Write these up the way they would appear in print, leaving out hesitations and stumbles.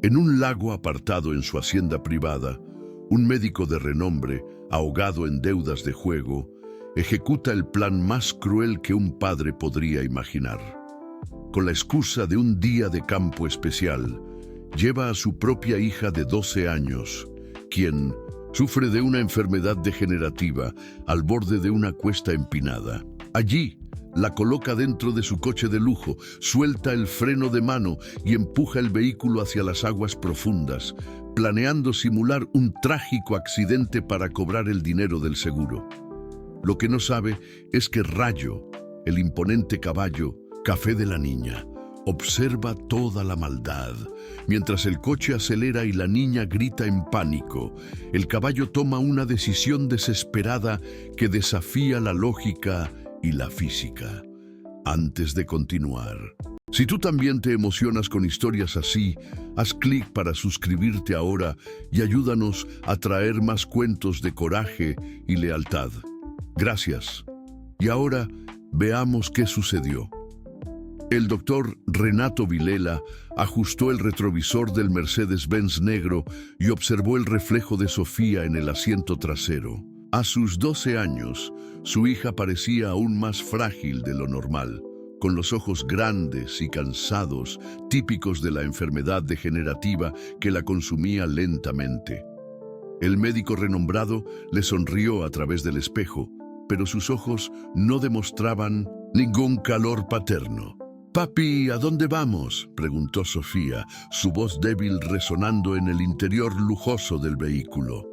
En un lago apartado en su hacienda privada, un médico de renombre, ahogado en deudas de juego, ejecuta el plan más cruel que un padre podría imaginar. Con la excusa de un día de campo especial, lleva a su propia hija de 12 años, quien sufre de una enfermedad degenerativa al borde de una cuesta empinada. Allí, la coloca dentro de su coche de lujo, suelta el freno de mano y empuja el vehículo hacia las aguas profundas, planeando simular un trágico accidente para cobrar el dinero del seguro. Lo que no sabe es que Rayo, el imponente caballo, café de la niña, observa toda la maldad. Mientras el coche acelera y la niña grita en pánico, el caballo toma una decisión desesperada que desafía la lógica y la física. Antes de continuar, si tú también te emocionas con historias así, haz clic para suscribirte ahora y ayúdanos a traer más cuentos de coraje y lealtad. Gracias. Y ahora, veamos qué sucedió. El doctor Renato Vilela ajustó el retrovisor del Mercedes-Benz negro y observó el reflejo de Sofía en el asiento trasero. A sus 12 años, su hija parecía aún más frágil de lo normal, con los ojos grandes y cansados, típicos de la enfermedad degenerativa que la consumía lentamente. El médico renombrado le sonrió a través del espejo, pero sus ojos no demostraban ningún calor paterno. «Papi, ¿a dónde vamos?», preguntó Sofía, su voz débil resonando en el interior lujoso del vehículo.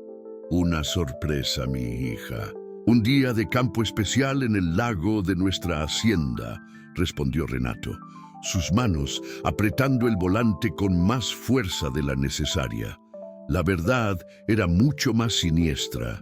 «Una sorpresa, mi hija. Un día de campo especial en el lago de nuestra hacienda», respondió Renato, sus manos apretando el volante con más fuerza de la necesaria. La verdad era mucho más siniestra.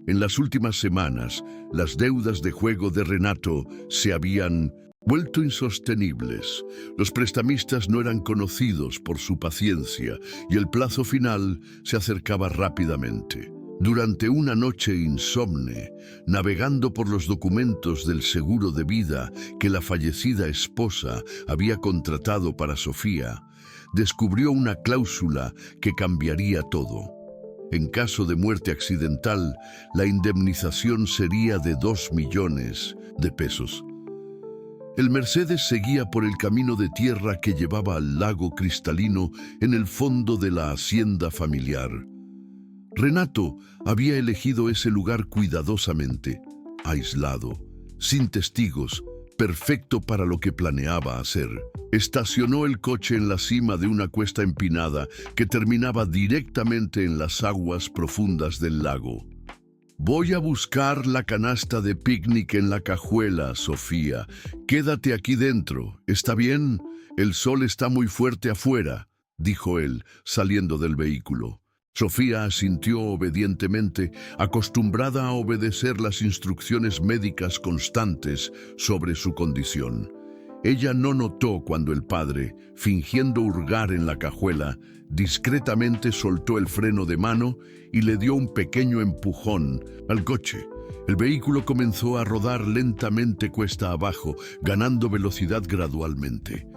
En las últimas semanas, las deudas de juego de Renato se habían vuelto insostenibles. Los prestamistas no eran conocidos por su paciencia y el plazo final se acercaba rápidamente. Durante una noche insomne, navegando por los documentos del seguro de vida que la fallecida esposa había contratado para Sofía, descubrió una cláusula que cambiaría todo. En caso de muerte accidental, la indemnización sería de 2 millones de pesos. El Mercedes seguía por el camino de tierra que llevaba al lago cristalino en el fondo de la hacienda familiar. Renato había elegido ese lugar cuidadosamente, aislado, sin testigos, perfecto para lo que planeaba hacer. Estacionó el coche en la cima de una cuesta empinada que terminaba directamente en las aguas profundas del lago. «Voy a buscar la canasta de picnic en la cajuela, Sofía. Quédate aquí dentro, ¿está bien? El sol está muy fuerte afuera», dijo él, saliendo del vehículo. Sofía asintió obedientemente, acostumbrada a obedecer las instrucciones médicas constantes sobre su condición. Ella no notó cuando el padre, fingiendo hurgar en la cajuela, discretamente soltó el freno de mano y le dio un pequeño empujón al coche. El vehículo comenzó a rodar lentamente cuesta abajo, ganando velocidad gradualmente.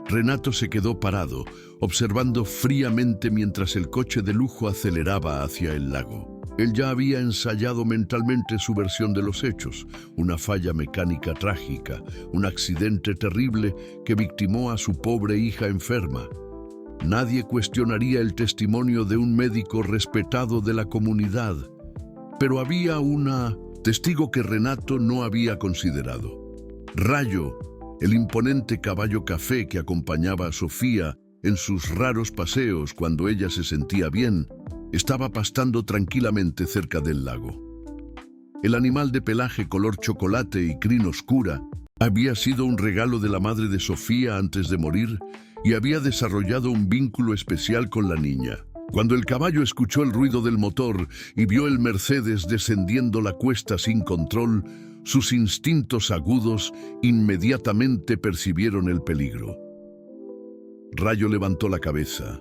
Renato se quedó parado, observando fríamente mientras el coche de lujo aceleraba hacia el lago. Él ya había ensayado mentalmente su versión de los hechos, una falla mecánica trágica, un accidente terrible que victimó a su pobre hija enferma. Nadie cuestionaría el testimonio de un médico respetado de la comunidad, pero había una testigo que Renato no había considerado. Rayo, el imponente caballo café que acompañaba a Sofía en sus raros paseos cuando ella se sentía bien, estaba pastando tranquilamente cerca del lago. El animal de pelaje color chocolate y crin oscura había sido un regalo de la madre de Sofía antes de morir y había desarrollado un vínculo especial con la niña. Cuando el caballo escuchó el ruido del motor y vio el Mercedes descendiendo la cuesta sin control, sus instintos agudos inmediatamente percibieron el peligro. Rayo levantó la cabeza,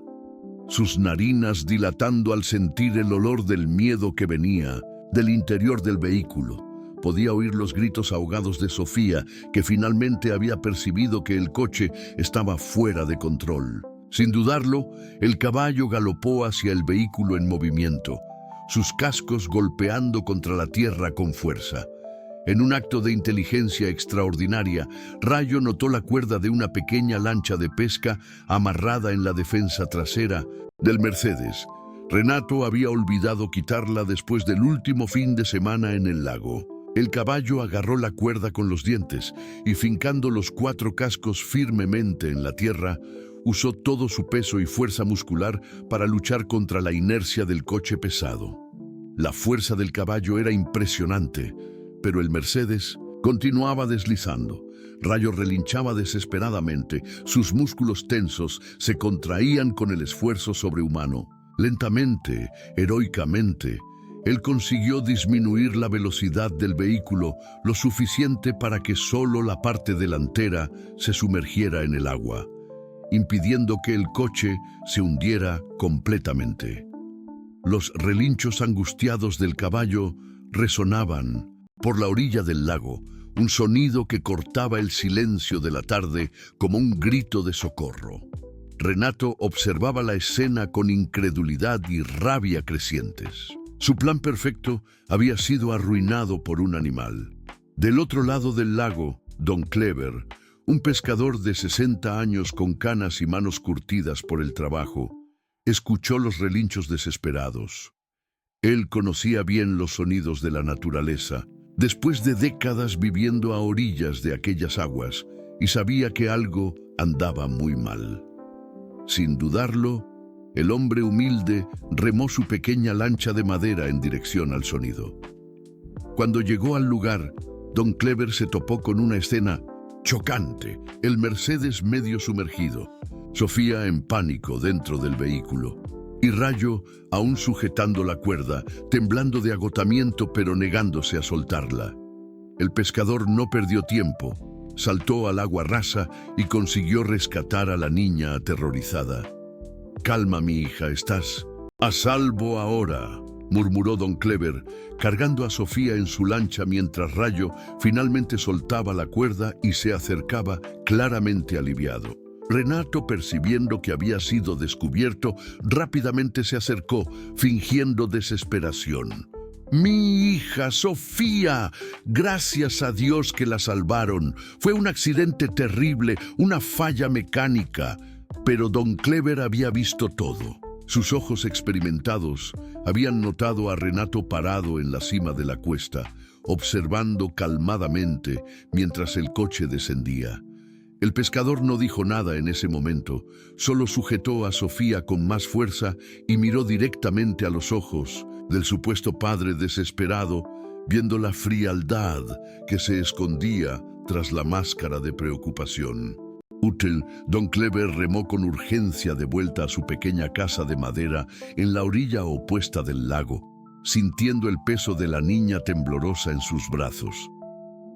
sus narinas dilatando al sentir el olor del miedo que venía del interior del vehículo. Podía oír los gritos ahogados de Sofía, que finalmente había percibido que el coche estaba fuera de control. Sin dudarlo, el caballo galopó hacia el vehículo en movimiento, sus cascos golpeando contra la tierra con fuerza. En un acto de inteligencia extraordinaria, Rayo notó la cuerda de una pequeña lancha de pesca amarrada en la defensa trasera del Mercedes. Renato había olvidado quitarla después del último fin de semana en el lago. El caballo agarró la cuerda con los dientes y, fincando los 4 cascos firmemente en la tierra, usó todo su peso y fuerza muscular para luchar contra la inercia del coche pesado. La fuerza del caballo era impresionante, pero el Mercedes continuaba deslizando. Rayo relinchaba desesperadamente, sus músculos tensos se contraían con el esfuerzo sobrehumano. Lentamente, heroicamente, él consiguió disminuir la velocidad del vehículo lo suficiente para que solo la parte delantera se sumergiera en el agua, impidiendo que el coche se hundiera completamente. Los relinchos angustiados del caballo resonaban por la orilla del lago, un sonido que cortaba el silencio de la tarde como un grito de socorro. Renato observaba la escena con incredulidad y rabia crecientes. Su plan perfecto había sido arruinado por un animal. Del otro lado del lago, Don Clever, un pescador de 60 años con canas y manos curtidas por el trabajo, escuchó los relinchos desesperados. Él conocía bien los sonidos de la naturaleza, después de décadas viviendo a orillas de aquellas aguas, y sabía que algo andaba muy mal. Sin dudarlo, el hombre humilde remó su pequeña lancha de madera en dirección al sonido. Cuando llegó al lugar, Don Clever se topó con una escena chocante, el Mercedes medio sumergido, Sofía en pánico dentro del vehículo, y Rayo aún sujetando la cuerda, temblando de agotamiento pero negándose a soltarla. El pescador no perdió tiempo, saltó al agua rasa y consiguió rescatar a la niña aterrorizada. «Calma, mi hija, estás a salvo ahora», murmuró Don Clever, cargando a Sofía en su lancha mientras Rayo finalmente soltaba la cuerda y se acercaba claramente aliviado. Renato, percibiendo que había sido descubierto, rápidamente se acercó, fingiendo desesperación. «Mi hija, Sofía, gracias a Dios que la salvaron. Fue un accidente terrible, una falla mecánica». Pero Don Clever había visto todo. Sus ojos experimentados habían notado a Renato parado en la cima de la cuesta, observando calmadamente mientras el coche descendía. El pescador no dijo nada en ese momento, solo sujetó a Sofía con más fuerza y miró directamente a los ojos del supuesto padre desesperado, viendo la frialdad que se escondía tras la máscara de preocupación. Útil, Don Clever remó con urgencia de vuelta a su pequeña casa de madera en la orilla opuesta del lago, sintiendo el peso de la niña temblorosa en sus brazos.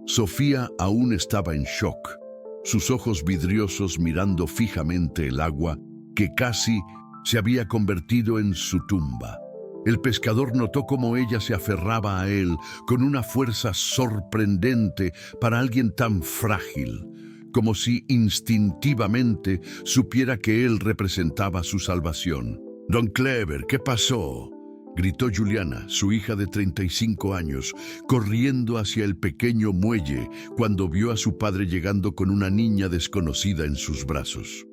Sofía aún estaba en shock, sus ojos vidriosos mirando fijamente el agua que casi se había convertido en su tumba. El pescador notó cómo ella se aferraba a él con una fuerza sorprendente para alguien tan frágil, como si instintivamente supiera que él representaba su salvación. «Don Clever, ¿qué pasó?», gritó Juliana, su hija de 35 años, corriendo hacia el pequeño muelle cuando vio a su padre llegando con una niña desconocida en sus brazos.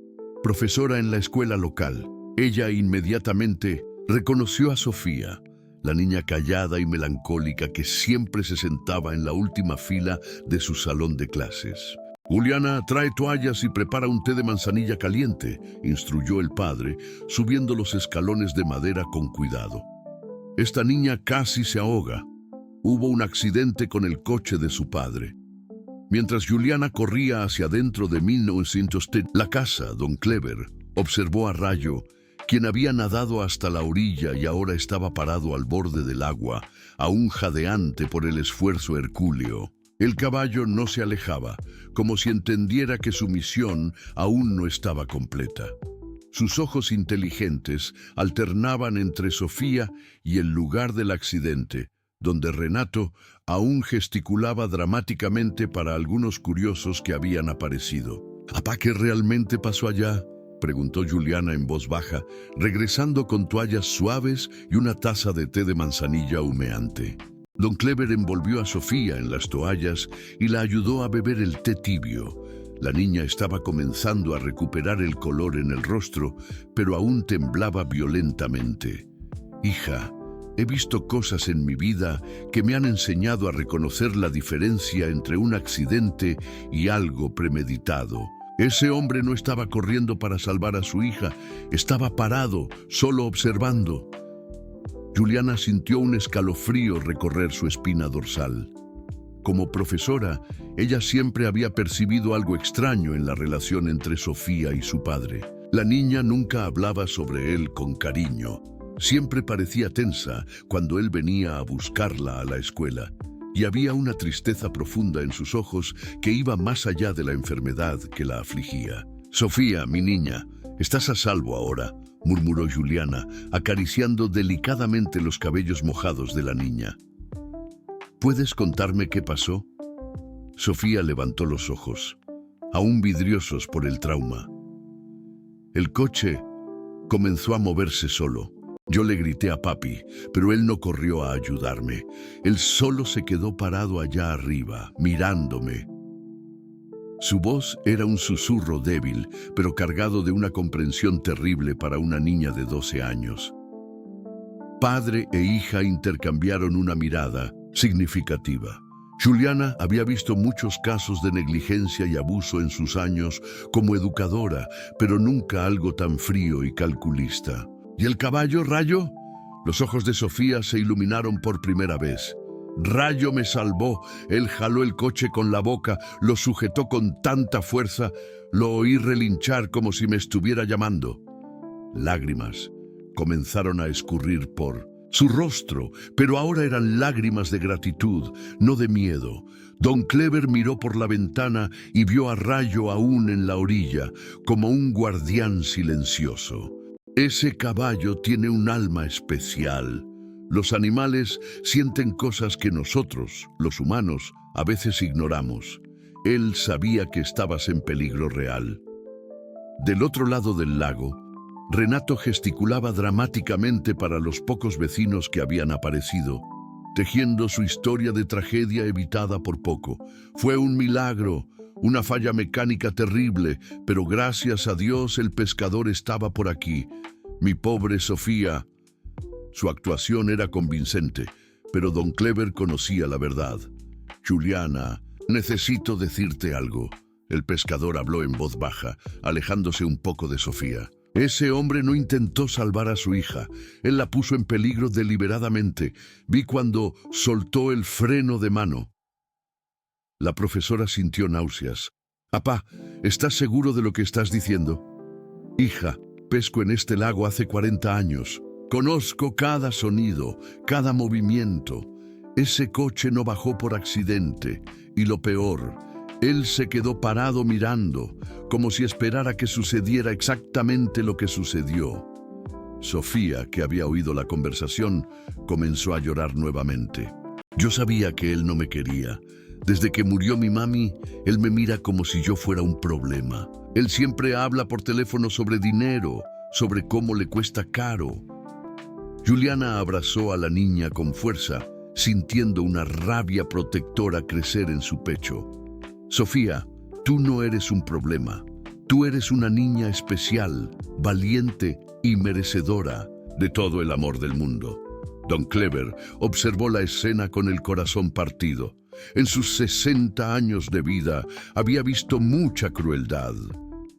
Profesora en la escuela local, ella inmediatamente reconoció a Sofía, la niña callada y melancólica que siempre se sentaba en la última fila de su salón de clases. «Juliana, trae toallas y prepara un té de manzanilla caliente», instruyó el padre, subiendo los escalones de madera con cuidado. «Esta niña casi se ahoga. Hubo un accidente con el coche de su padre». Mientras Juliana corría hacia adentro de 1910, la casa, Don Clever observó a Rayo, quien había nadado hasta la orilla y ahora estaba parado al borde del agua, aún jadeante por el esfuerzo hercúleo. El caballo no se alejaba, como si entendiera que su misión aún no estaba completa. Sus ojos inteligentes alternaban entre Sofía y el lugar del accidente, donde Renato aún gesticulaba dramáticamente para algunos curiosos que habían aparecido. «¿Papá, qué realmente pasó allá?», preguntó Juliana en voz baja, regresando con toallas suaves y una taza de té de manzanilla humeante. Don Clever envolvió a Sofía en las toallas y la ayudó a beber el té tibio. La niña estaba comenzando a recuperar el color en el rostro, pero aún temblaba violentamente. «Hija, he visto cosas en mi vida que me han enseñado a reconocer la diferencia entre un accidente y algo premeditado. Ese hombre no estaba corriendo para salvar a su hija, estaba parado, solo observando». Juliana sintió un escalofrío recorrer su espina dorsal. Como profesora, ella siempre había percibido algo extraño en la relación entre Sofía y su padre. La niña nunca hablaba sobre él con cariño. Siempre parecía tensa cuando él venía a buscarla a la escuela. Y había una tristeza profunda en sus ojos que iba más allá de la enfermedad que la afligía. «Sofía, mi niña, estás a salvo ahora», murmuró Juliana, acariciando delicadamente los cabellos mojados de la niña. «¿Puedes contarme qué pasó?» Sofía levantó los ojos, aún vidriosos por el trauma. «El coche comenzó a moverse solo. Yo le grité a papi, pero él no corrió a ayudarme. Él solo se quedó parado allá arriba, mirándome». Su voz era un susurro débil, pero cargado de una comprensión terrible para una niña de 12 años. Padre e hija intercambiaron una mirada significativa. Juliana había visto muchos casos de negligencia y abuso en sus años como educadora, pero nunca algo tan frío y calculista. ¿Y el caballo, Rayo? Los ojos de Sofía se iluminaron por primera vez. «Rayo me salvó. Él jaló el coche con la boca, lo sujetó con tanta fuerza, lo oí relinchar como si me estuviera llamando». Lágrimas comenzaron a escurrir por su rostro, pero ahora eran lágrimas de gratitud, no de miedo. Don Clever miró por la ventana y vio a Rayo aún en la orilla, como un guardián silencioso. «Ese caballo tiene un alma especial. Los animales sienten cosas que nosotros, los humanos, a veces ignoramos. Él sabía que estabas en peligro real». Del otro lado del lago, Renato gesticulaba dramáticamente para los pocos vecinos que habían aparecido, tejiendo su historia de tragedia evitada por poco. «Fue un milagro, una falla mecánica terrible, pero gracias a Dios el pescador estaba por aquí. Mi pobre Sofía». Su actuación era convincente, pero Don Clever conocía la verdad. «Juliana, necesito decirte algo». El pescador habló en voz baja, alejándose un poco de Sofía. «Ese hombre no intentó salvar a su hija. Él la puso en peligro deliberadamente. Vi cuando soltó el freno de mano». La profesora sintió náuseas. «Papá, ¿estás seguro de lo que estás diciendo?» «Hija, pesco en este lago hace 40 años. Conozco cada sonido, cada movimiento. Ese coche no bajó por accidente. Y lo peor, él se quedó parado mirando, como si esperara que sucediera exactamente lo que sucedió». Sofía, que había oído la conversación, comenzó a llorar nuevamente. «Yo sabía que él no me quería. Desde que murió mi mami, él me mira como si yo fuera un problema. Él siempre habla por teléfono sobre dinero, sobre cómo le cuesta caro». Juliana abrazó a la niña con fuerza, sintiendo una rabia protectora crecer en su pecho. «Sofía, tú no eres un problema. Tú eres una niña especial, valiente y merecedora de todo el amor del mundo». Don Clever observó la escena con el corazón partido. En sus 60 años de vida había visto mucha crueldad,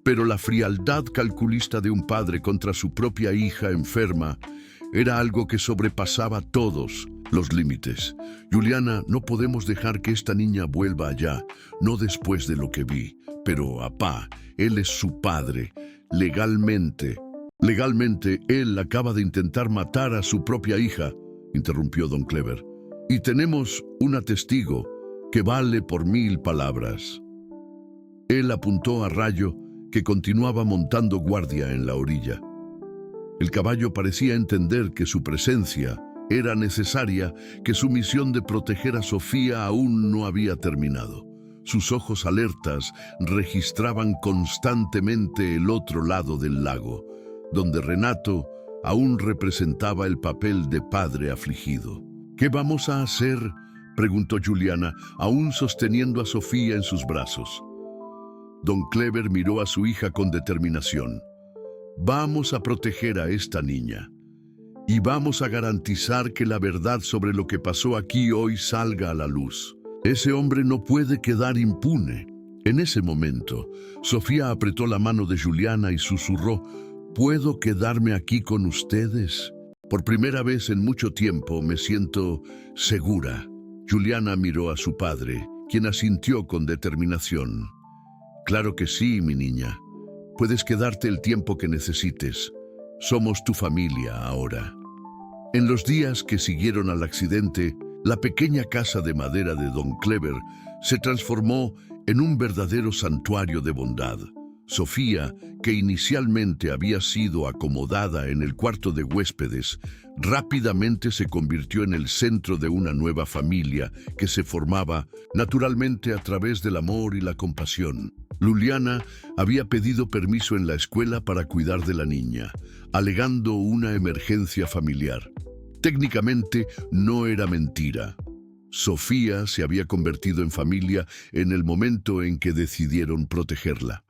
pero la frialdad calculista de un padre contra su propia hija enferma era algo que sobrepasaba todos los límites. «Juliana, no podemos dejar que esta niña vuelva allá, no después de lo que vi. Pero, apá, él es su padre. Legalmente, él acaba de intentar matar a su propia hija», interrumpió Don Clever. «Y tenemos una testigo que vale por 1000 palabras». Él apuntó a Rayo, que continuaba montando guardia en la orilla. El caballo parecía entender que su presencia era necesaria, que su misión de proteger a Sofía aún no había terminado. Sus ojos alertas registraban constantemente el otro lado del lago, donde Renato aún representaba el papel de padre afligido. ¿Qué vamos a hacer?, preguntó Juliana, aún sosteniendo a Sofía en sus brazos. Don Clever miró a su hija con determinación. Vamos a proteger a esta niña y vamos a garantizar que la verdad sobre lo que pasó aquí hoy salga a la luz. Ese hombre no puede quedar impune. En ese momento, Sofía apretó la mano de Juliana y susurró: ¿puedo quedarme aquí con ustedes? Por primera vez en mucho tiempo me siento segura. Juliana miró a su padre, quien asintió con determinación. Claro que sí, mi niña. Puedes quedarte el tiempo que necesites. Somos tu familia ahora. En los días que siguieron al accidente, la pequeña casa de madera de Don Clever se transformó en un verdadero santuario de bondad. Sofía, que inicialmente había sido acomodada en el cuarto de huéspedes, rápidamente se convirtió en el centro de una nueva familia que se formaba naturalmente a través del amor y la compasión. Juliana había pedido permiso en la escuela para cuidar de la niña, alegando una emergencia familiar. Técnicamente no era mentira. Sofía se había convertido en familia en el momento en que decidieron protegerla.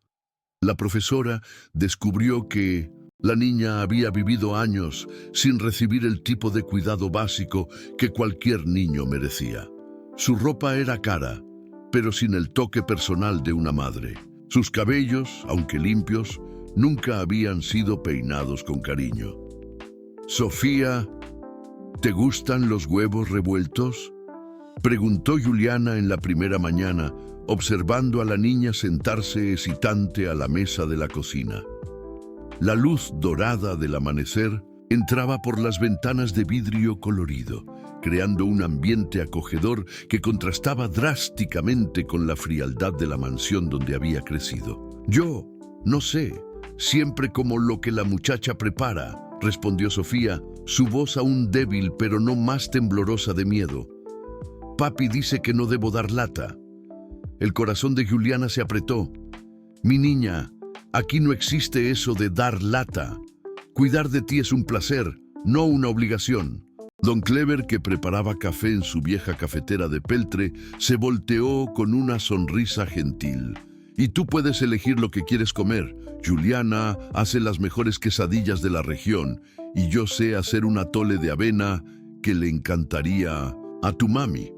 La profesora descubrió que la niña había vivido años sin recibir el tipo de cuidado básico que cualquier niño merecía. Su ropa era cara, pero sin el toque personal de una madre. Sus cabellos, aunque limpios, nunca habían sido peinados con cariño. Sofía, ¿te gustan los huevos revueltos?, preguntó Juliana en la primera mañana, observando a la niña sentarse hesitante a la mesa de la cocina. La luz dorada del amanecer entraba por las ventanas de vidrio colorido, creando un ambiente acogedor que contrastaba drásticamente con la frialdad de la mansión donde había crecido. Yo, no sé, siempre como lo que la muchacha prepara, respondió Sofía, su voz aún débil pero no más temblorosa de miedo. Papi dice que no debo dar lata. El corazón de Juliana se apretó. Mi niña, aquí no existe eso de dar lata. Cuidar de ti es un placer, no una obligación. Don Clever, que preparaba café en su vieja cafetera de peltre, se volteó con una sonrisa gentil. Y tú puedes elegir lo que quieres comer. Juliana hace las mejores quesadillas de la región y yo sé hacer un atole de avena que le encantaría a tu mami.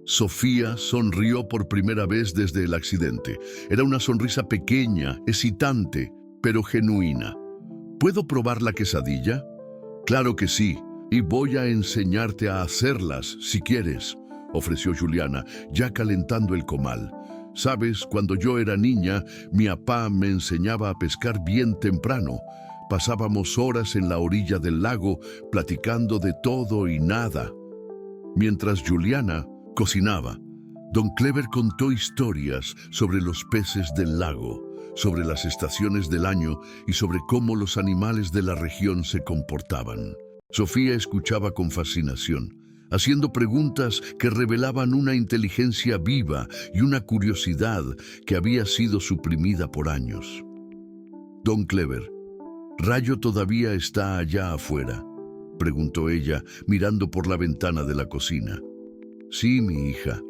Sofía sonrió por primera vez desde el accidente. Era una sonrisa pequeña, excitante, pero genuina. ¿Puedo probar la quesadilla? Claro que sí, y voy a enseñarte a hacerlas si quieres, ofreció Juliana, ya calentando el comal. Sabes, cuando yo era niña, mi papá me enseñaba a pescar bien temprano. Pasábamos horas en la orilla del lago platicando de todo y nada. Mientras Juliana cocinaba, Don Clever contó historias sobre los peces del lago, sobre las estaciones del año y sobre cómo los animales de la región se comportaban. Sofía escuchaba con fascinación, haciendo preguntas que revelaban una inteligencia viva y una curiosidad que había sido suprimida por años. Don Clever, ¿Rayo todavía está allá afuera?, preguntó ella, mirando por la ventana de la cocina. Sí, mi hija.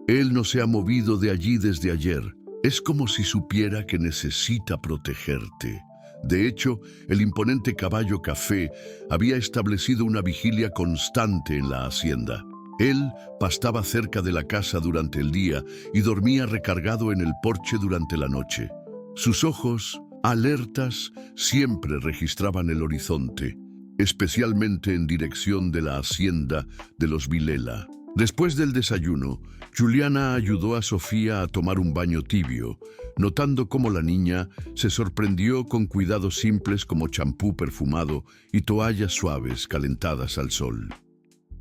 Él no se ha movido de allí desde ayer. Es como si supiera que necesita protegerte. De hecho, el imponente caballo café había establecido una vigilia constante en la hacienda. Él pastaba cerca de la casa durante el día y dormía recargado en el porche durante la noche. Sus ojos, alertas, siempre registraban el horizonte, especialmente en dirección de la hacienda de los Vilela. Después del desayuno, Juliana ayudó a Sofía a tomar un baño tibio, notando cómo la niña se sorprendió con cuidados simples como champú perfumado y toallas suaves calentadas al sol.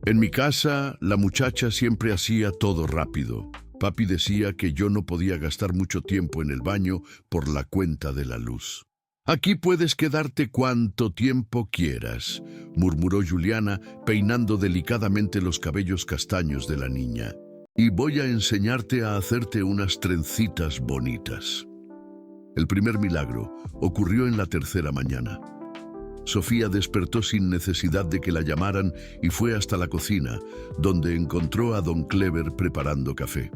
En mi casa, la muchacha siempre hacía todo rápido. Papi decía que yo no podía gastar mucho tiempo en el baño por la cuenta de la luz. Aquí puedes quedarte cuanto tiempo quieras, murmuró Juliana, peinando delicadamente los cabellos castaños de la niña. y voy a enseñarte a hacerte unas trencitas bonitas. El primer milagro ocurrió en la tercera mañana. Sofía despertó sin necesidad de que la llamaran y fue hasta la cocina, donde encontró a don Clever preparando café.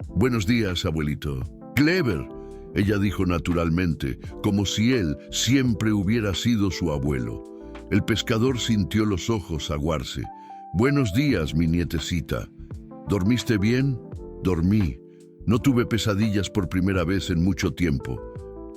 «Buenos días, abuelito». «Clever», ella dijo naturalmente, como si él siempre hubiera sido su abuelo. El pescador sintió los ojos aguarse. «Buenos días, mi nietecita. ¿Dormiste bien?» «Dormí. No tuve pesadillas por primera vez en mucho tiempo».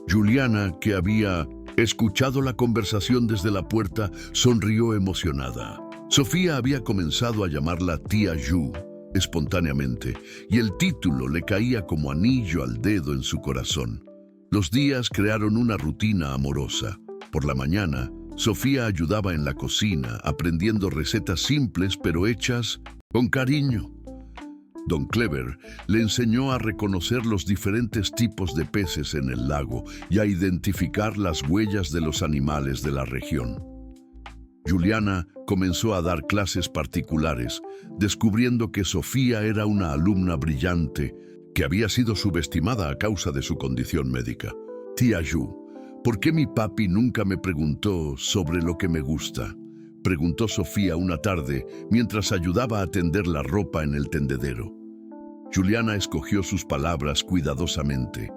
Juliana, que había escuchado la conversación desde la puerta, sonrió emocionada. Sofía había comenzado a llamarla tía Ju espontáneamente, y el título le caía como anillo al dedo en su corazón. Los días crearon una rutina amorosa. Por la mañana, Sofía ayudaba en la cocina, aprendiendo recetas simples pero hechas con cariño. Don Clever le enseñó a reconocer los diferentes tipos de peces en el lago y a identificar las huellas de los animales de la región. Juliana comenzó a dar clases particulares, descubriendo que Sofía era una alumna brillante que había sido subestimada a causa de su condición médica. «Tía Ju, ¿por qué mi papi nunca me preguntó sobre lo que me gusta?», preguntó Sofía una tarde mientras ayudaba a tender la ropa en el tendedero. Juliana escogió sus palabras cuidadosamente.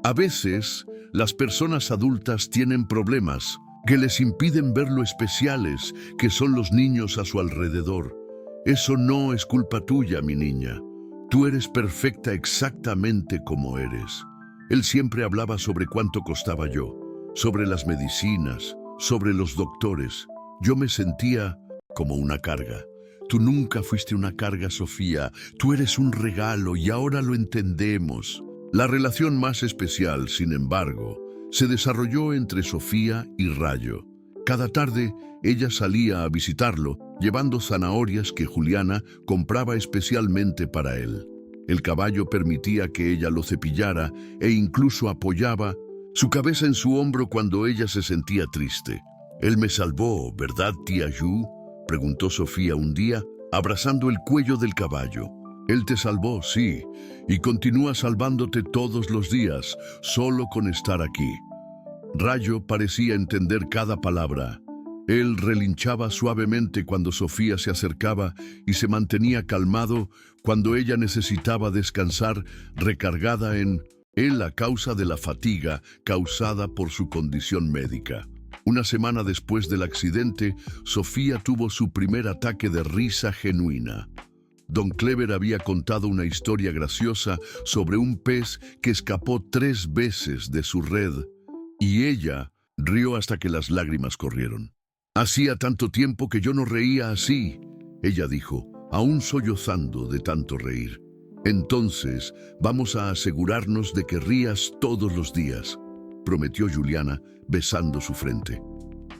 «A veces, las personas adultas tienen problemas que les impiden ver lo especiales que son los niños a su alrededor. Eso no es culpa tuya, mi niña. Tú eres perfecta exactamente como eres». Él siempre hablaba sobre cuánto costaba yo, sobre las medicinas, sobre los doctores. Yo me sentía como una carga. «Tú nunca fuiste una carga, Sofía. Tú eres un regalo y ahora lo entendemos». La relación más especial, sin embargo, se desarrolló entre Sofía y Rayo. Cada tarde, ella salía a visitarlo, llevando zanahorias que Juliana compraba especialmente para él. El caballo permitía que ella lo cepillara e incluso apoyaba su cabeza en su hombro cuando ella se sentía triste. «Él me salvó, ¿verdad, tía Ju?», preguntó Sofía un día, abrazando el cuello del caballo. «Él te salvó, sí, y continúa salvándote todos los días, solo con estar aquí». Rayo parecía entender cada palabra. Él relinchaba suavemente cuando Sofía se acercaba y se mantenía calmado cuando ella necesitaba descansar, recargada en él a causa de la fatiga causada por su condición médica. Una semana después del accidente, Sofía tuvo su primer ataque de risa genuina. Don Clever había contado una historia graciosa sobre un pez que escapó 3 veces de su red, y ella rió hasta que las lágrimas corrieron. «Hacía tanto tiempo que yo no reía así», ella dijo, aún sollozando de tanto reír. «Entonces, vamos a asegurarnos de que rías todos los días», prometió Juliana, besando su frente.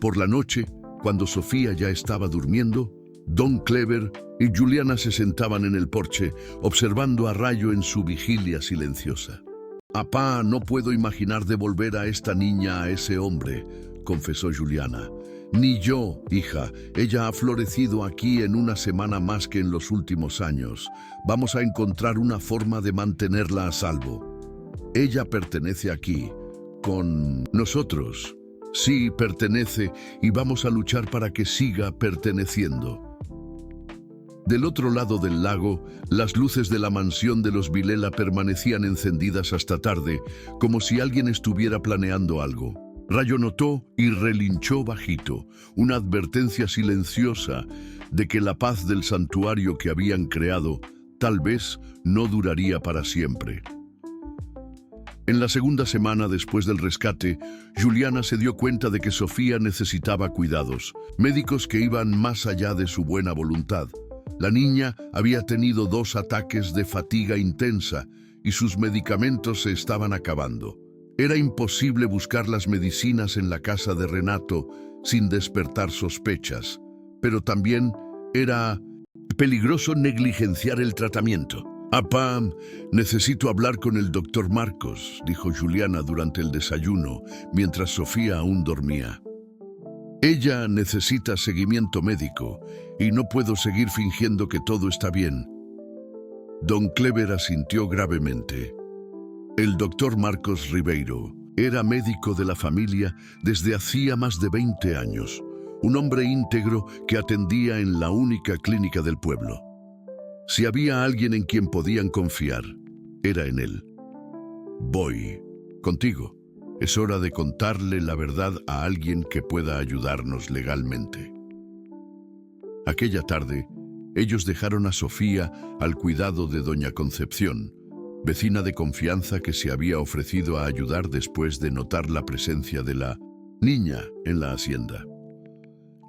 Por la noche, cuando Sofía ya estaba durmiendo, Don Clever y Juliana se sentaban en el porche, observando a Rayo en su vigilia silenciosa. «Apá, no puedo imaginar devolver a esta niña a ese hombre», confesó Juliana. «Ni yo, hija. Ella ha florecido aquí en una semana más que en los últimos años. Vamos a encontrar una forma de mantenerla a salvo. Ella pertenece aquí, con nosotros. Sí, pertenece, y vamos a luchar para que siga perteneciendo». Del otro lado del lago, las luces de la mansión de los Vilela permanecían encendidas hasta tarde, como si alguien estuviera planeando algo. Rayo notó y relinchó bajito, una advertencia silenciosa de que la paz del santuario que habían creado tal vez no duraría para siempre. En la segunda semana después del rescate, Juliana se dio cuenta de que Sofía necesitaba cuidados, médicos que iban más allá de su buena voluntad. La niña había tenido 2 ataques de fatiga intensa y sus medicamentos se estaban acabando. Era imposible buscar las medicinas en la casa de Renato sin despertar sospechas, pero también era peligroso negligenciar el tratamiento. «Apá, necesito hablar con el doctor Marcos», dijo Juliana durante el desayuno, mientras Sofía aún dormía. «Ella necesita seguimiento médico y no puedo seguir fingiendo que todo está bien». Don Clever asintió gravemente. El doctor Marcos Ribeiro era médico de la familia desde hacía más de 20 años, un hombre íntegro que atendía en la única clínica del pueblo. Si había alguien en quien podían confiar, era en él. Voy contigo. Es hora de contarle la verdad a alguien que pueda ayudarnos legalmente. Aquella tarde, ellos dejaron a Sofía al cuidado de doña Concepción, vecina de confianza que se había ofrecido a ayudar después de notar la presencia de la niña en la hacienda.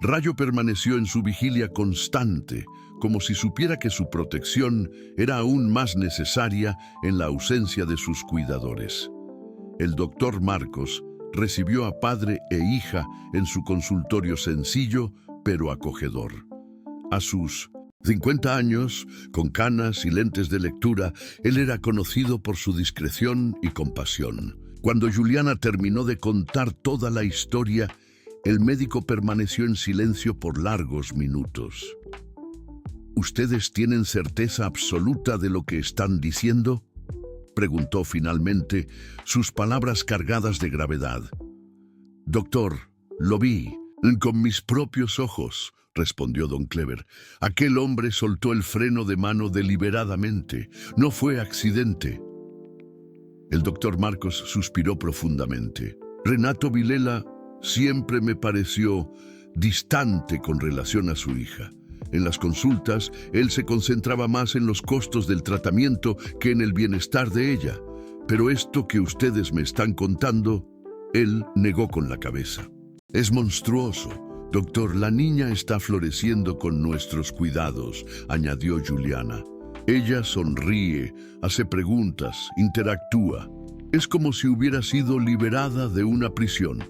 Rayo permaneció en su vigilia constante, como si supiera que su protección era aún más necesaria en la ausencia de sus cuidadores. El doctor Marcos recibió a padre e hija en su consultorio sencillo, pero acogedor. A sus 50 años, con canas y lentes de lectura, él era conocido por su discreción y compasión. Cuando Juliana terminó de contar toda la historia, el médico permaneció en silencio por largos minutos. ¿Ustedes tienen certeza absoluta de lo que están diciendo?, preguntó finalmente, sus palabras cargadas de gravedad. Doctor, lo vi, con mis propios ojos, respondió don Clever. Aquel hombre soltó el freno de mano deliberadamente. No fue accidente. El doctor Marcos suspiró profundamente. Renato Vilela siempre me pareció distante con relación a su hija. En las consultas, él se concentraba más en los costos del tratamiento que en el bienestar de ella. Pero esto que ustedes me están contando, él negó con la cabeza. Es monstruoso. Doctor, la niña está floreciendo con nuestros cuidados, añadió Juliana. Ella sonríe, hace preguntas, interactúa. Es como si hubiera sido liberada de una prisión.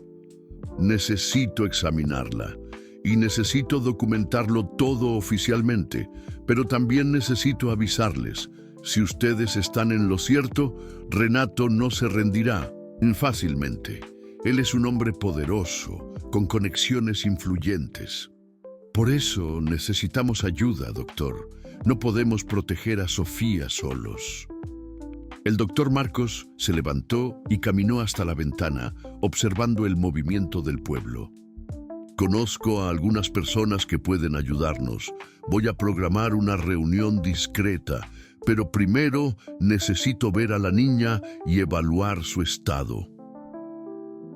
Necesito examinarla. Y necesito documentarlo todo oficialmente, pero también necesito avisarles. Si ustedes están en lo cierto, Renato no se rendirá fácilmente. Él es un hombre poderoso, con conexiones influyentes. Por eso necesitamos ayuda, doctor. No podemos proteger a Sofía solos. El doctor Marcos se levantó y caminó hasta la ventana, observando el movimiento del pueblo. Conozco a algunas personas que pueden ayudarnos. Voy a programar una reunión discreta, pero primero necesito ver a la niña y evaluar su estado.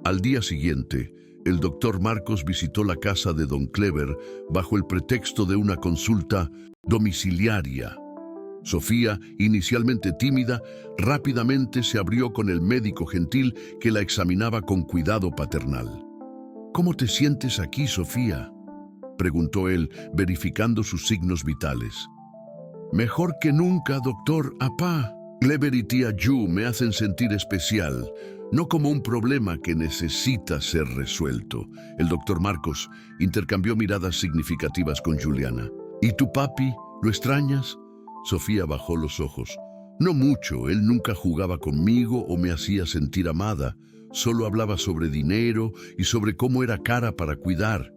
Al día siguiente, el doctor Marcos visitó la casa de don Clever bajo el pretexto de una consulta domiciliaria. Sofía, inicialmente tímida, rápidamente se abrió con el médico gentil que la examinaba con cuidado paternal. ¿Cómo te sientes aquí, Sofía?, preguntó él, verificando sus signos vitales. Mejor que nunca, doctor. Apá. Clever y tía Ju me hacen sentir especial, no como un problema que necesita ser resuelto. El doctor Marcos intercambió miradas significativas con Juliana. ¿Y tu papi? ¿Lo extrañas? Sofía bajó los ojos. No mucho, él nunca jugaba conmigo o me hacía sentir amada. Solo hablaba sobre dinero y sobre cómo era cara para cuidar.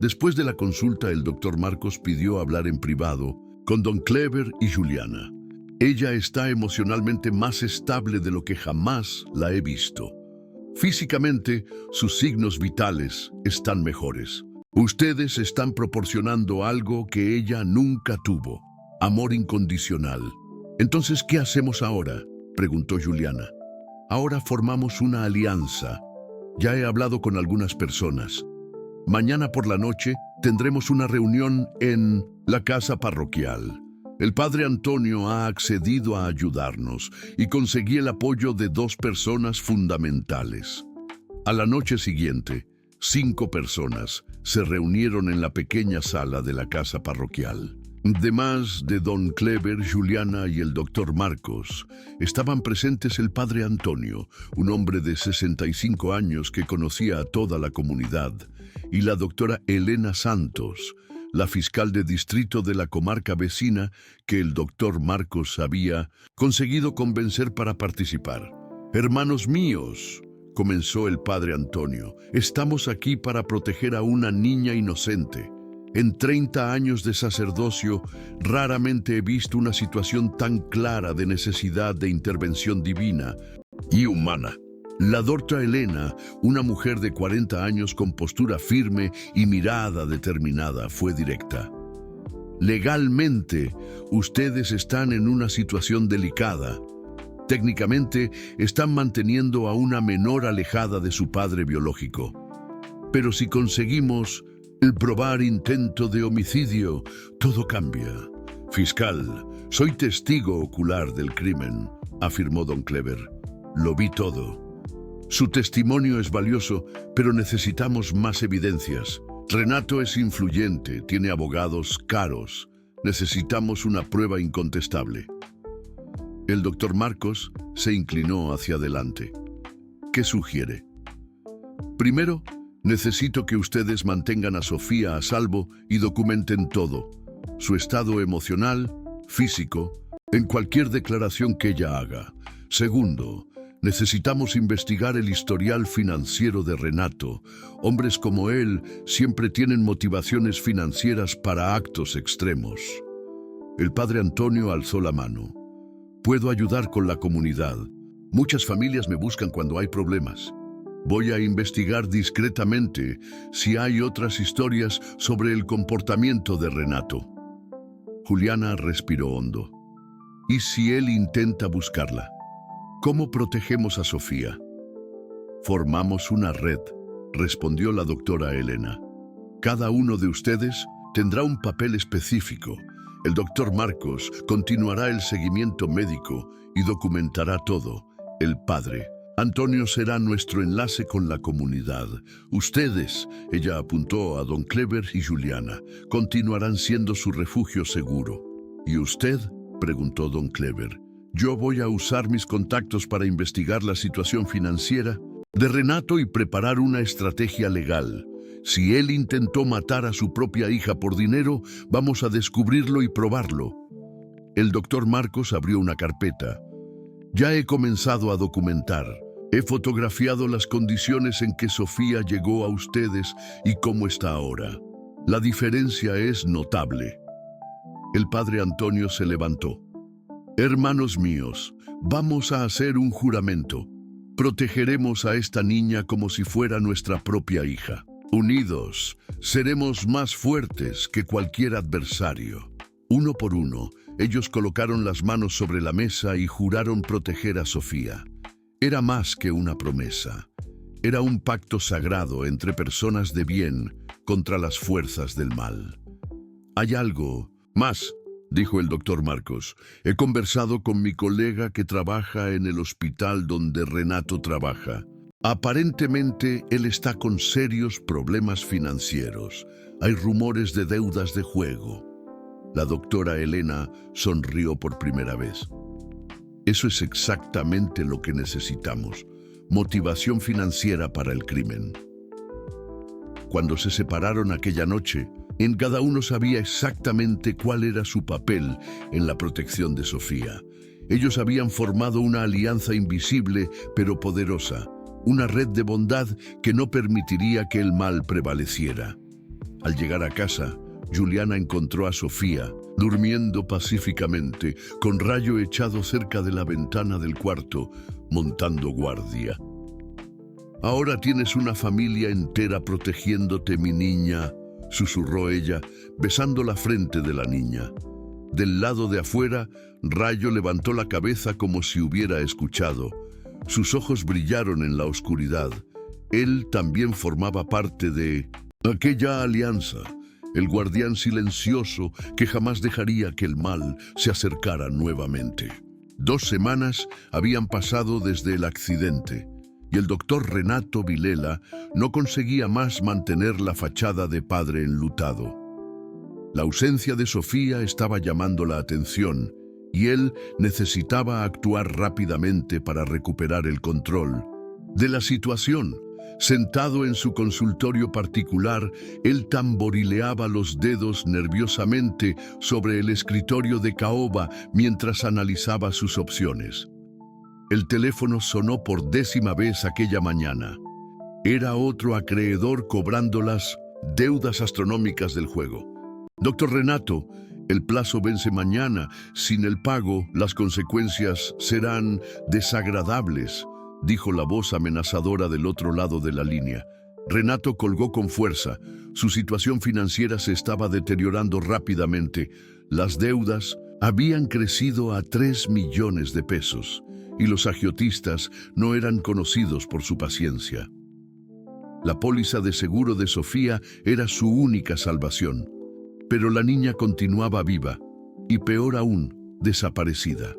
Después de la consulta, el doctor Marcos pidió hablar en privado con don Clever y Juliana. Ella está emocionalmente más estable de lo que jamás la he visto. Físicamente, sus signos vitales están mejores. Ustedes están proporcionando algo que ella nunca tuvo: amor incondicional. Entonces, ¿qué hacemos ahora?, preguntó Juliana. Ahora formamos una alianza. Ya he hablado con algunas personas. Mañana por la noche tendremos una reunión en la casa parroquial. El padre Antonio ha accedido a ayudarnos y conseguí el apoyo de 2 personas fundamentales. A la noche siguiente, 5 personas se reunieron en la pequeña sala de la casa parroquial. Además de don Clever, Juliana y el doctor Marcos, estaban presentes el padre Antonio, un hombre de 65 años que conocía a toda la comunidad, y la doctora Elena Santos, la fiscal de distrito de la comarca vecina que el doctor Marcos había conseguido convencer para participar. «Hermanos míos», comenzó el padre Antonio, «estamos aquí para proteger a una niña inocente. En 30 años de sacerdocio, raramente he visto una situación tan clara de necesidad de intervención divina y humana. La doctora Elena, una mujer de 40 años con postura firme y mirada determinada, fue directa. Legalmente, ustedes están en una situación delicada. Técnicamente, están manteniendo a una menor alejada de su padre biológico. Pero si conseguimos el probar intento de homicidio, todo cambia. Fiscal, soy testigo ocular del crimen, afirmó don Clever. Lo vi todo. Su testimonio es valioso, pero necesitamos más evidencias. Renato es influyente, tiene abogados caros. Necesitamos una prueba incontestable. El doctor Marcos se inclinó hacia adelante. ¿Qué sugiere? Primero, necesito que ustedes mantengan a Sofía a salvo y documenten todo, su estado emocional, físico, en cualquier declaración que ella haga. Segundo, necesitamos investigar el historial financiero de Renato. Hombres como él siempre tienen motivaciones financieras para actos extremos. El padre Antonio alzó la mano. Puedo ayudar con la comunidad. Muchas familias me buscan cuando hay problemas. Voy a investigar discretamente si hay otras historias sobre el comportamiento de Renato. Juliana respiró hondo. ¿Y si él intenta buscarla? ¿Cómo protegemos a Sofía? Formamos una red, respondió la doctora Elena. Cada uno de ustedes tendrá un papel específico. El doctor Marcos continuará el seguimiento médico y documentará todo. El padre Antonio será nuestro enlace con la comunidad. Ustedes, ella apuntó a don Clever y Juliana, continuarán siendo su refugio seguro. ¿Y usted?, preguntó don Clever. Yo voy a usar mis contactos para investigar la situación financiera de Renato y preparar una estrategia legal. Si él intentó matar a su propia hija por dinero, vamos a descubrirlo y probarlo. El doctor Marcos abrió una carpeta. Ya he comenzado a documentar. He fotografiado las condiciones en que Sofía llegó a ustedes y cómo está ahora. La diferencia es notable. El padre Antonio se levantó. Hermanos míos, vamos a hacer un juramento. Protegeremos a esta niña como si fuera nuestra propia hija. Unidos, seremos más fuertes que cualquier adversario. Uno por uno, ellos colocaron las manos sobre la mesa y juraron proteger a Sofía. Era más que una promesa. Era un pacto sagrado entre personas de bien contra las fuerzas del mal. Hay algo más, dijo el doctor Marcos. He conversado con mi colega que trabaja en el hospital donde Renato trabaja. Aparentemente, él está con serios problemas financieros. Hay rumores de deudas de juego. La doctora Elena sonrió por primera vez. Eso es exactamente lo que necesitamos. Motivación financiera para el crimen. Cuando se separaron aquella noche, en cada uno sabía exactamente cuál era su papel en la protección de Sofía. Ellos habían formado una alianza invisible pero poderosa. Una red de bondad que no permitiría que el mal prevaleciera. Al llegar a casa, Juliana encontró a Sofía, durmiendo pacíficamente, con Rayo echado cerca de la ventana del cuarto, montando guardia. Ahora tienes una familia entera protegiéndote, mi niña, susurró ella, besando la frente de la niña. Del lado de afuera, Rayo levantó la cabeza como si hubiera escuchado. Sus ojos brillaron en la oscuridad. Él también formaba parte de aquella alianza, el guardián silencioso que jamás dejaría que el mal se acercara nuevamente. 2 semanas habían pasado desde el accidente, y el doctor Renato Vilela no conseguía más mantener la fachada de padre enlutado. La ausencia de Sofía estaba llamando la atención, y él necesitaba actuar rápidamente para recuperar el control de la situación. Sentado en su consultorio particular, él tamborileaba los dedos nerviosamente sobre el escritorio de caoba mientras analizaba sus opciones. El teléfono sonó por 10ª vez aquella mañana. Era otro acreedor cobrando las deudas astronómicas del juego. Doctor Renato, el plazo vence mañana. Sin el pago, las consecuencias serán desagradables, dijo la voz amenazadora del otro lado de la línea. Renato colgó con fuerza. Su situación financiera se estaba deteriorando rápidamente. Las deudas habían crecido a 3 millones de pesos y los agiotistas no eran conocidos por su paciencia. La póliza de seguro de Sofía era su única salvación, pero la niña continuaba viva y, peor aún, desaparecida.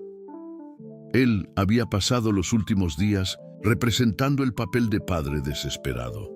Él había pasado los últimos días representando el papel de padre desesperado,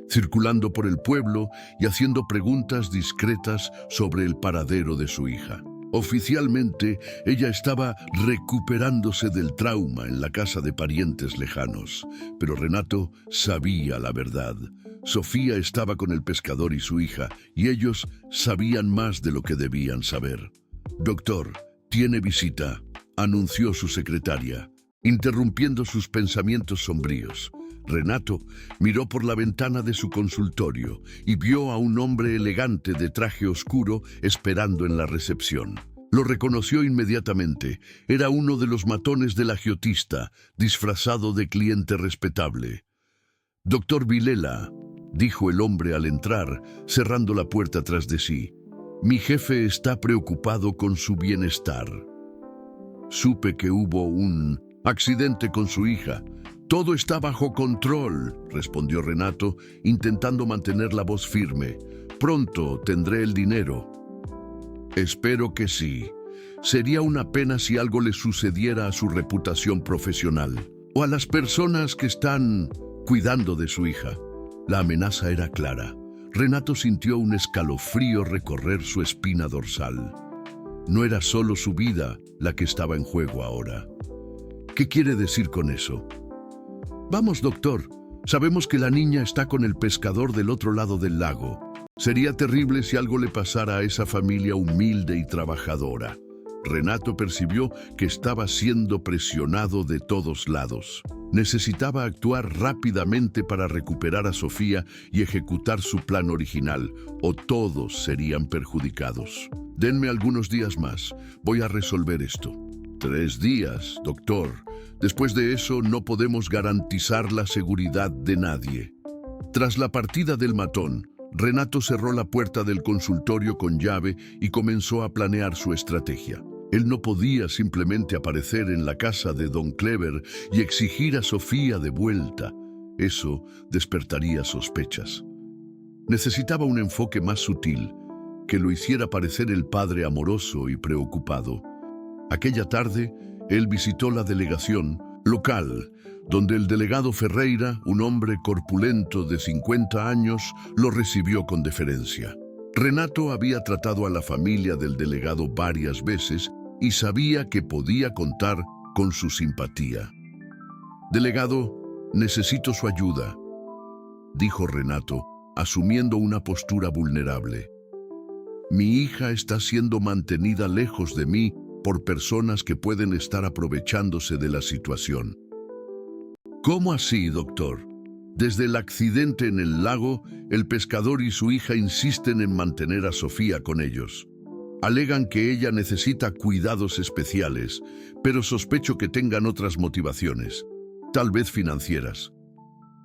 circulando por el pueblo y haciendo preguntas discretas sobre el paradero de su hija. Oficialmente, ella estaba recuperándose del trauma en la casa de parientes lejanos, pero Renato sabía la verdad. Sofía estaba con el pescador y su hija, y ellos sabían más de lo que debían saber. «Doctor, tiene visita», anunció su secretaria, interrumpiendo sus pensamientos sombríos. Renato miró por la ventana de su consultorio y vio a un hombre elegante de traje oscuro esperando en la recepción. Lo reconoció inmediatamente. Era uno de los matones del agiotista, disfrazado de cliente respetable. «Doctor Vilela», dijo el hombre al entrar, cerrando la puerta tras de sí. «Mi jefe está preocupado con su bienestar. Supe que hubo un accidente con su hija». «Todo está bajo control», respondió Renato, intentando mantener la voz firme. «Pronto tendré el dinero». «Espero que sí. Sería una pena si algo le sucediera a su reputación profesional o a las personas que están cuidando de su hija». La amenaza era clara. Renato sintió un escalofrío recorrer su espina dorsal. No era solo su vida la que estaba en juego ahora. «¿Qué quiere decir con eso?» «Vamos, doctor. Sabemos que la niña está con el pescador del otro lado del lago. Sería terrible si algo le pasara a esa familia humilde y trabajadora». Renato percibió que estaba siendo presionado de todos lados. Necesitaba actuar rápidamente para recuperar a Sofía y ejecutar su plan original, o todos serían perjudicados. «Denme algunos días más. Voy a resolver esto». «3 días, doctor. Después de eso no podemos garantizar la seguridad de nadie». Tras la partida del matón, Renato cerró la puerta del consultorio con llave y comenzó a planear su estrategia. Él no podía simplemente aparecer en la casa de Don Clever y exigir a Sofía de vuelta. Eso despertaría sospechas. Necesitaba un enfoque más sutil, que lo hiciera parecer el padre amoroso y preocupado. Aquella tarde, él visitó la delegación local, donde el delegado Ferreira, un hombre corpulento de 50 años, lo recibió con deferencia. Renato había tratado a la familia del delegado varias veces y sabía que podía contar con su simpatía. «Delegado, necesito su ayuda», dijo Renato, asumiendo una postura vulnerable. «Mi hija está siendo mantenida lejos de mí por personas que pueden estar aprovechándose de la situación». «¿Cómo así, doctor? Desde el accidente en el lago, el pescador y su hija insisten en mantener a Sofía con ellos. Alegan que ella necesita cuidados especiales, pero sospecho que tengan otras motivaciones, tal vez financieras».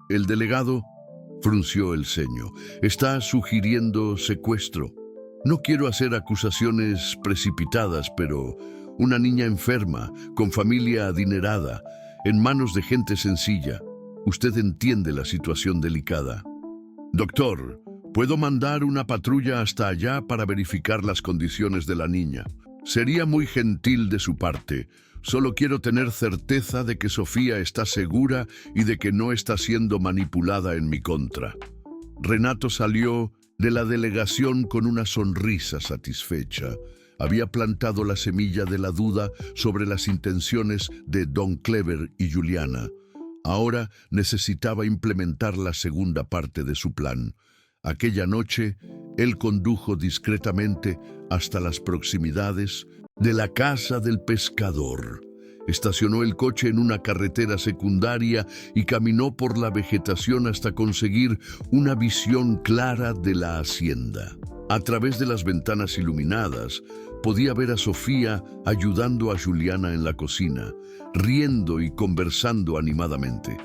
El delegado frunció el ceño. «Está sugiriendo secuestro. No quiero hacer acusaciones precipitadas, pero una niña enferma, con familia adinerada, en manos de gente sencilla. Usted entiende la situación delicada». «Doctor, puedo mandar una patrulla hasta allá para verificar las condiciones de la niña. Sería muy gentil de su parte. Solo quiero tener certeza de que Sofía está segura y de que no está siendo manipulada en mi contra». Renato salió de la delegación con una sonrisa satisfecha. Había plantado la semilla de la duda sobre las intenciones de Don Clever y Juliana. Ahora necesitaba implementar la segunda parte de su plan. Aquella noche, él condujo discretamente hasta las proximidades de la casa del pescador. Estacionó el coche en una carretera secundaria y caminó por la vegetación hasta conseguir una visión clara de la hacienda. A través de las ventanas iluminadas, podía ver a Sofía ayudando a Juliana en la cocina, riendo y conversando animadamente.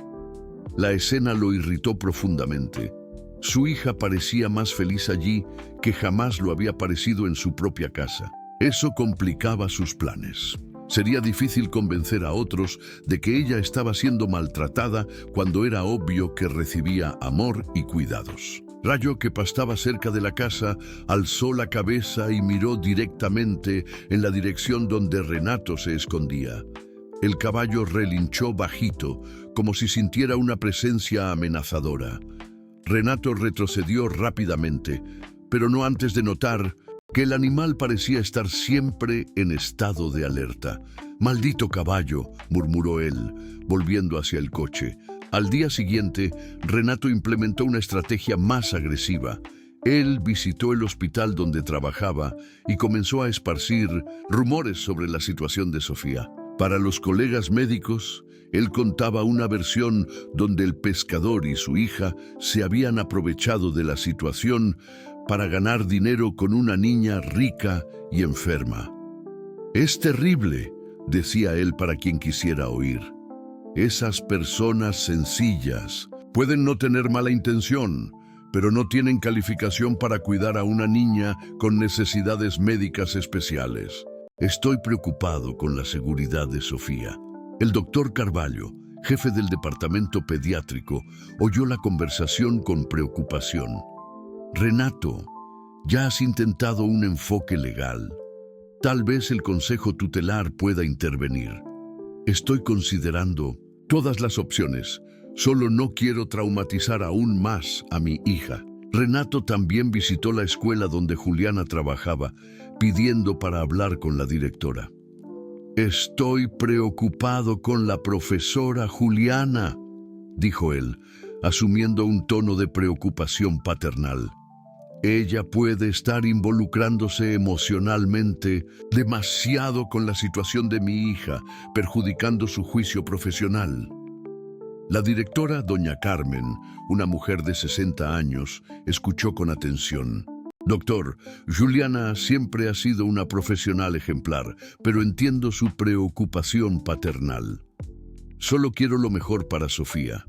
La escena lo irritó profundamente. Su hija parecía más feliz allí que jamás lo había parecido en su propia casa. Eso complicaba sus planes. Sería difícil convencer a otros de que ella estaba siendo maltratada cuando era obvio que recibía amor y cuidados. Rayo, que pastaba cerca de la casa, alzó la cabeza y miró directamente en la dirección donde Renato se escondía. El caballo relinchó bajito, como si sintiera una presencia amenazadora. Renato retrocedió rápidamente, pero no antes de notar que el animal parecía estar siempre en estado de alerta. «Maldito caballo», murmuró él, volviendo hacia el coche. Al día siguiente, Renato implementó una estrategia más agresiva. Él visitó el hospital donde trabajaba y comenzó a esparcir rumores sobre la situación de Sofía. Para los colegas médicos, él contaba una versión donde el pescador y su hija se habían aprovechado de la situación para ganar dinero con una niña rica y enferma. «Es terrible», decía él para quien quisiera oír. «Esas personas sencillas pueden no tener mala intención, pero no tienen calificación para cuidar a una niña con necesidades médicas especiales. Estoy preocupado con la seguridad de Sofía». El doctor Carvalho, jefe del departamento pediátrico, oyó la conversación con preocupación. «Renato, ya has intentado un enfoque legal. Tal vez el consejo tutelar pueda intervenir. Estoy considerando todas las opciones. Solo no quiero traumatizar aún más a mi hija». Renato también visitó la escuela donde Juliana trabajaba, pidiendo para hablar con la directora. «Estoy preocupado con la profesora Juliana», dijo él, asumiendo un tono de preocupación paternal. «Ella puede estar involucrándose emocionalmente demasiado con la situación de mi hija, perjudicando su juicio profesional». La directora, doña Carmen, una mujer de 60 años, escuchó con atención. «Doctor, Juliana siempre ha sido una profesional ejemplar, pero entiendo su preocupación paternal. Solo quiero lo mejor para Sofía.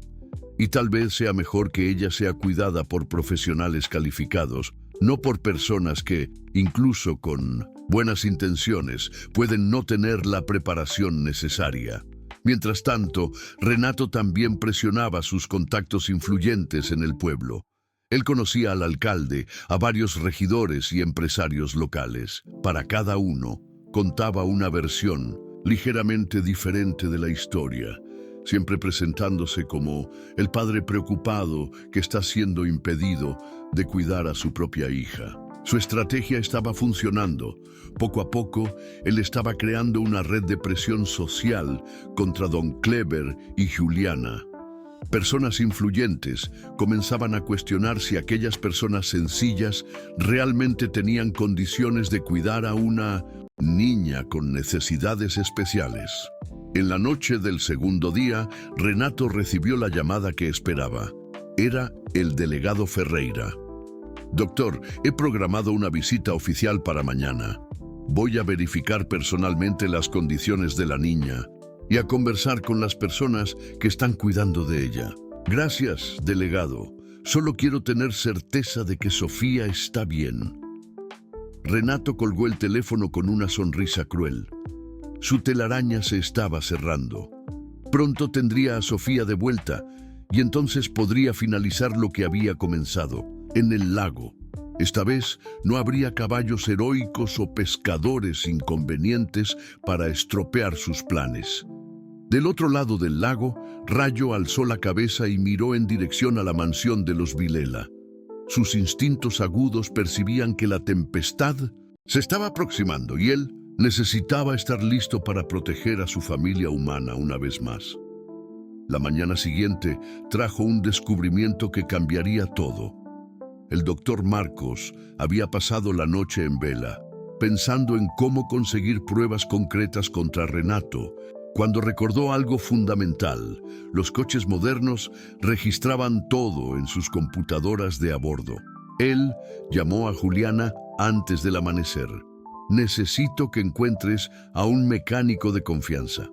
Y tal vez sea mejor que ella sea cuidada por profesionales calificados, no por personas que, incluso con buenas intenciones, pueden no tener la preparación necesaria». Mientras tanto, Renato también presionaba sus contactos influyentes en el pueblo. Él conocía al alcalde, a varios regidores y empresarios locales. Para cada uno, contaba una versión ligeramente diferente de la historia, siempre presentándose como el padre preocupado que está siendo impedido de cuidar a su propia hija. Su estrategia estaba funcionando. Poco a poco, él estaba creando una red de presión social contra Don Clever y Juliana. Personas influyentes comenzaban a cuestionar si aquellas personas sencillas realmente tenían condiciones de cuidar a una niña con necesidades especiales. En la noche del segundo día, Renato recibió la llamada que esperaba. Era el delegado Ferreira. «Doctor, he programado una visita oficial para mañana. Voy a verificar personalmente las condiciones de la niña y a conversar con las personas que están cuidando de ella». «Gracias, delegado. Solo quiero tener certeza de que Sofía está bien». Renato colgó el teléfono con una sonrisa cruel. Su telaraña se estaba cerrando. Pronto tendría a Sofía de vuelta y entonces podría finalizar lo que había comenzado. En el lago. Esta vez no habría caballos heroicos o pescadores inconvenientes para estropear sus planes. Del otro lado del lago, Rayo alzó la cabeza y miró en dirección a la mansión de los Vilela. Sus instintos agudos percibían que la tempestad se estaba aproximando y él necesitaba estar listo para proteger a su familia humana una vez más. La mañana siguiente trajo un descubrimiento que cambiaría todo. El doctor Marcos había pasado la noche en vela, pensando en cómo conseguir pruebas concretas contra Renato, cuando recordó algo fundamental. Los coches modernos registraban todo en sus computadoras de a bordo. Él llamó a Juliana antes del amanecer. Necesito que encuentres a un mecánico de confianza.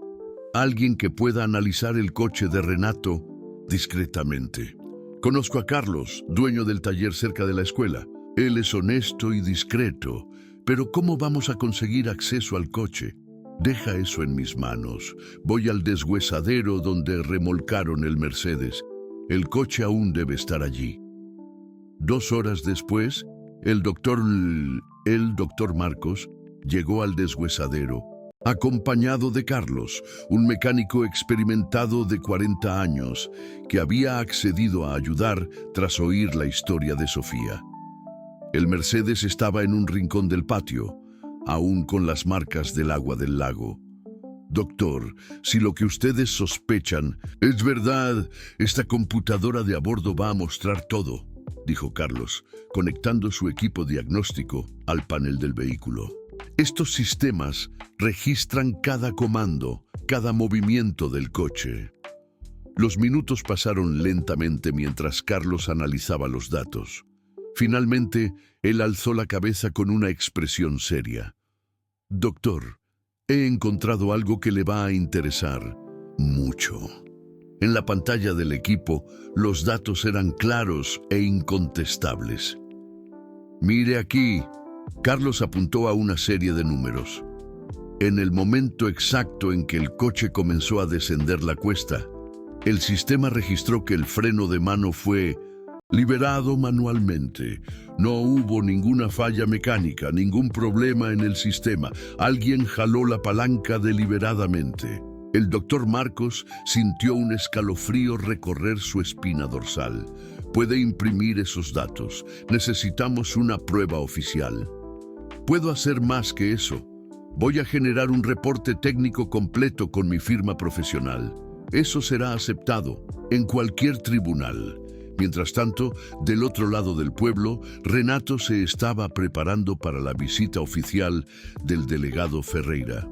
Alguien que pueda analizar el coche de Renato discretamente. Conozco a Carlos, dueño del taller cerca de la escuela. Él es honesto y discreto, pero ¿cómo vamos a conseguir acceso al coche? Deja eso en mis manos. Voy al deshuesadero donde remolcaron el Mercedes. El coche aún debe estar allí. 2 horas después, el doctor Marcos llegó al deshuesadero, acompañado de Carlos, un mecánico experimentado de 40 años, que había accedido a ayudar tras oír la historia de Sofía. El Mercedes estaba en un rincón del patio, aún con las marcas del agua del lago. Doctor, si lo que ustedes sospechan es verdad, esta computadora de a bordo va a mostrar todo, dijo Carlos, conectando su equipo diagnóstico al panel del vehículo. Estos sistemas registran cada comando, cada movimiento del coche. Los minutos pasaron lentamente mientras Carlos analizaba los datos. Finalmente, él alzó la cabeza con una expresión seria. Doctor, he encontrado algo que le va a interesar mucho. En la pantalla del equipo, los datos eran claros e incontestables. Mire aquí. Carlos apuntó a una serie de números. En el momento exacto en que el coche comenzó a descender la cuesta, el sistema registró que el freno de mano fue liberado manualmente. No hubo ninguna falla mecánica, ningún problema en el sistema. Alguien jaló la palanca deliberadamente. El doctor Marcos sintió un escalofrío recorrer su espina dorsal. Puede imprimir esos datos. Necesitamos una prueba oficial. Puedo hacer más que eso. Voy a generar un reporte técnico completo con mi firma profesional. Eso será aceptado en cualquier tribunal. Mientras tanto, del otro lado del pueblo, Renato se estaba preparando para la visita oficial del delegado Ferreira.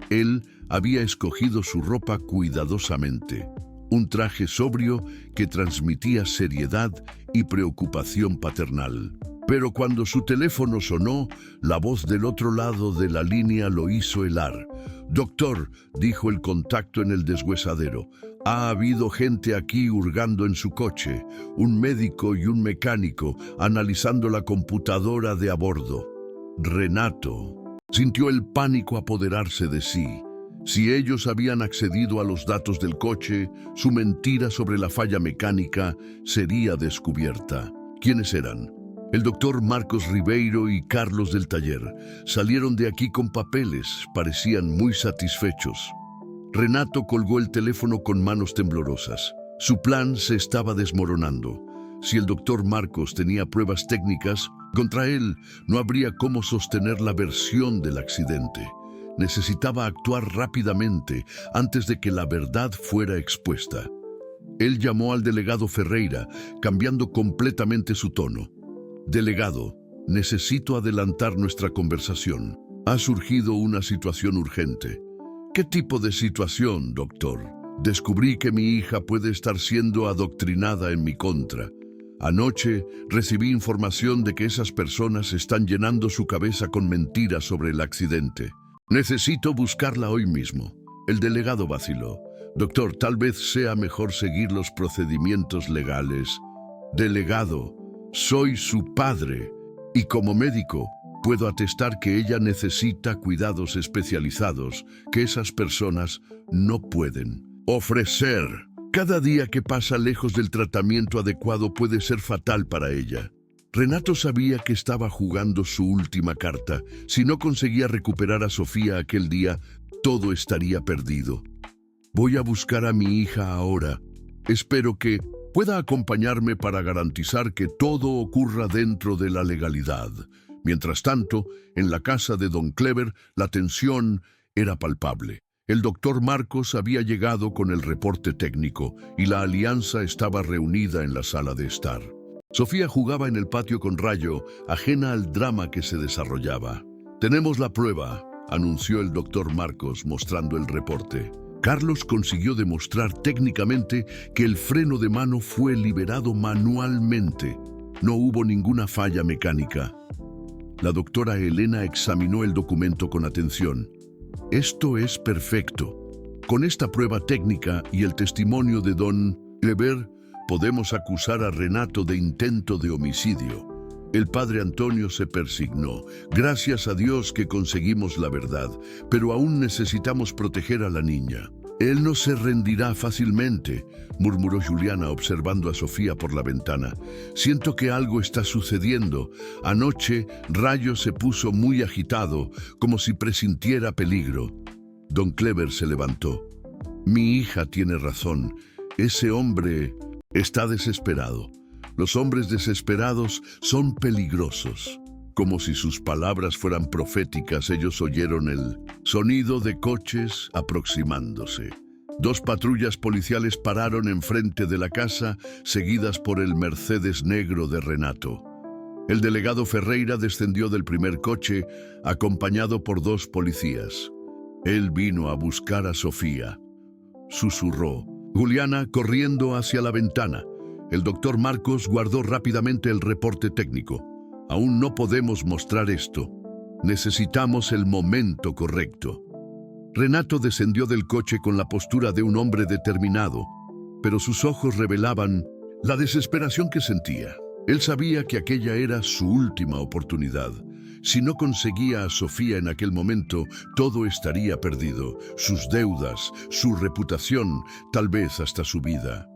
Él había escogido su ropa cuidadosamente, un traje sobrio que transmitía seriedad y preocupación paternal. Pero cuando su teléfono sonó, la voz del otro lado de la línea lo hizo helar. «Doctor», dijo el contacto en el deshuesadero, «ha habido gente aquí hurgando en su coche, un médico y un mecánico analizando la computadora de a bordo». Renato sintió el pánico apoderarse de sí. Si ellos habían accedido a los datos del coche, su mentira sobre la falla mecánica sería descubierta. ¿Quiénes eran? El doctor Marcos Ribeiro y Carlos del taller salieron de aquí con papeles, parecían muy satisfechos. Renato colgó el teléfono con manos temblorosas. Su plan se estaba desmoronando. Si el doctor Marcos tenía pruebas técnicas, contra él no habría cómo sostener la versión del accidente. Necesitaba actuar rápidamente antes de que la verdad fuera expuesta. Él llamó al delegado Ferreira, cambiando completamente su tono. «Delegado, necesito adelantar nuestra conversación. Ha surgido una situación urgente». «¿Qué tipo de situación, doctor?» «Descubrí que mi hija puede estar siendo adoctrinada en mi contra. Anoche recibí información de que esas personas están llenando su cabeza con mentiras sobre el accidente. Necesito buscarla hoy mismo». El delegado vaciló. «Doctor, tal vez sea mejor seguir los procedimientos legales». «Delegado, soy su padre y como médico puedo atestar que ella necesita cuidados especializados que esas personas no pueden ofrecer. Cada día que pasa lejos del tratamiento adecuado puede ser fatal para ella». Renato sabía que estaba jugando su última carta. Si no conseguía recuperar a Sofía aquel día, todo estaría perdido. «Voy a buscar a mi hija ahora. Espero que pueda acompañarme para garantizar que todo ocurra dentro de la legalidad». Mientras tanto, en la casa de don Clever, la tensión era palpable. El doctor Marcos había llegado con el reporte técnico y la alianza estaba reunida en la sala de estar. Sofía jugaba en el patio con Rayo, ajena al drama que se desarrollaba. «Tenemos la prueba», anunció el doctor Marcos mostrando el reporte. Carlos consiguió demostrar técnicamente que el freno de mano fue liberado manualmente. No hubo ninguna falla mecánica. La doctora Elena examinó el documento con atención. Esto es perfecto. Con esta prueba técnica y el testimonio de don Kleber, podemos acusar a Renato de intento de homicidio. El padre Antonio se persignó. Gracias a Dios que conseguimos la verdad, pero aún necesitamos proteger a la niña. Él no se rendirá fácilmente, murmuró Juliana observando a Sofía por la ventana. Siento que algo está sucediendo. Anoche, Rayo se puso muy agitado, como si presintiera peligro. Don Kleber se levantó. Mi hija tiene razón. Ese hombre está desesperado. Los hombres desesperados son peligrosos. Como si sus palabras fueran proféticas, ellos oyeron el sonido de coches aproximándose. 2 patrullas policiales pararon enfrente de la casa, seguidas por el Mercedes negro de Renato. El delegado Ferreira descendió del primer coche, acompañado por 2 policías. Él vino a buscar a Sofía. Susurró. Juliana corriendo hacia la ventana. El doctor Marcos guardó rápidamente el reporte técnico. Aún no podemos mostrar esto. Necesitamos el momento correcto. Renato descendió del coche con la postura de un hombre determinado, pero sus ojos revelaban la desesperación que sentía. Él sabía que aquella era su última oportunidad. Si no conseguía a Sofía en aquel momento, todo estaría perdido. Sus deudas, su reputación, tal vez hasta su vida.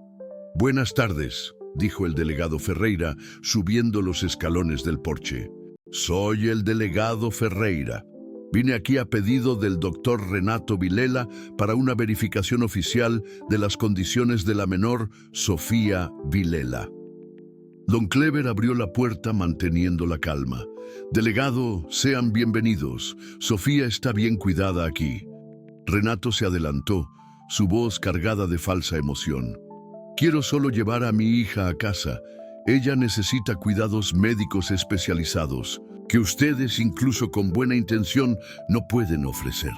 Buenas tardes, dijo el delegado Ferreira, subiendo los escalones del porche. Soy el delegado Ferreira. Vine aquí a pedido del doctor Renato Vilela para una verificación oficial de las condiciones de la menor Sofía Vilela. Don Kleber abrió la puerta manteniendo la calma. Delegado, sean bienvenidos. Sofía está bien cuidada aquí. Renato se adelantó, su voz cargada de falsa emoción. Quiero solo llevar a mi hija a casa. Ella necesita cuidados médicos especializados, que ustedes, incluso con buena intención, no pueden ofrecer.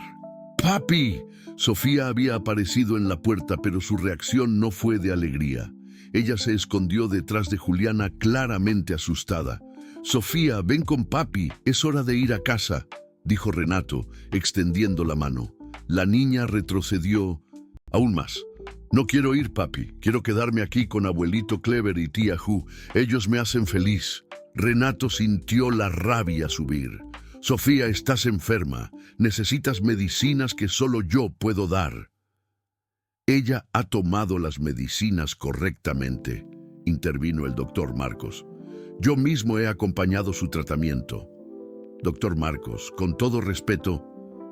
¡Papi! Sofía había aparecido en la puerta, pero su reacción no fue de alegría. Ella se escondió detrás de Juliana, claramente asustada. Sofía, ven con papi, es hora de ir a casa, dijo Renato, extendiendo la mano. La niña retrocedió aún más. No quiero ir, papi. Quiero quedarme aquí con abuelito Kleber y tía Ju. Ellos me hacen feliz. Renato sintió la rabia subir. Sofía, estás enferma. Necesitas medicinas que solo yo puedo dar. Ella ha tomado las medicinas correctamente, intervino el doctor Marcos. Yo mismo he acompañado su tratamiento. Doctor Marcos, con todo respeto,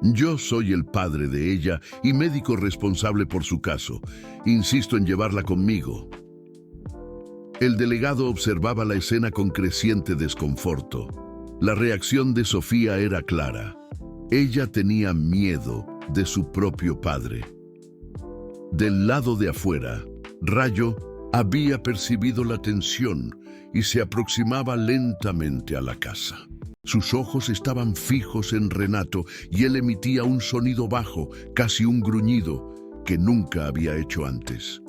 yo soy el padre de ella y médico responsable por su caso. Insisto en llevarla conmigo. El delegado observaba la escena con creciente desconforto. La reacción de Sofía era clara. Ella tenía miedo de su propio padre. Del lado de afuera, Rayo había percibido la tensión y se aproximaba lentamente a la casa. Sus ojos estaban fijos en Renato y él emitía un sonido bajo, casi un gruñido, que nunca había hecho antes.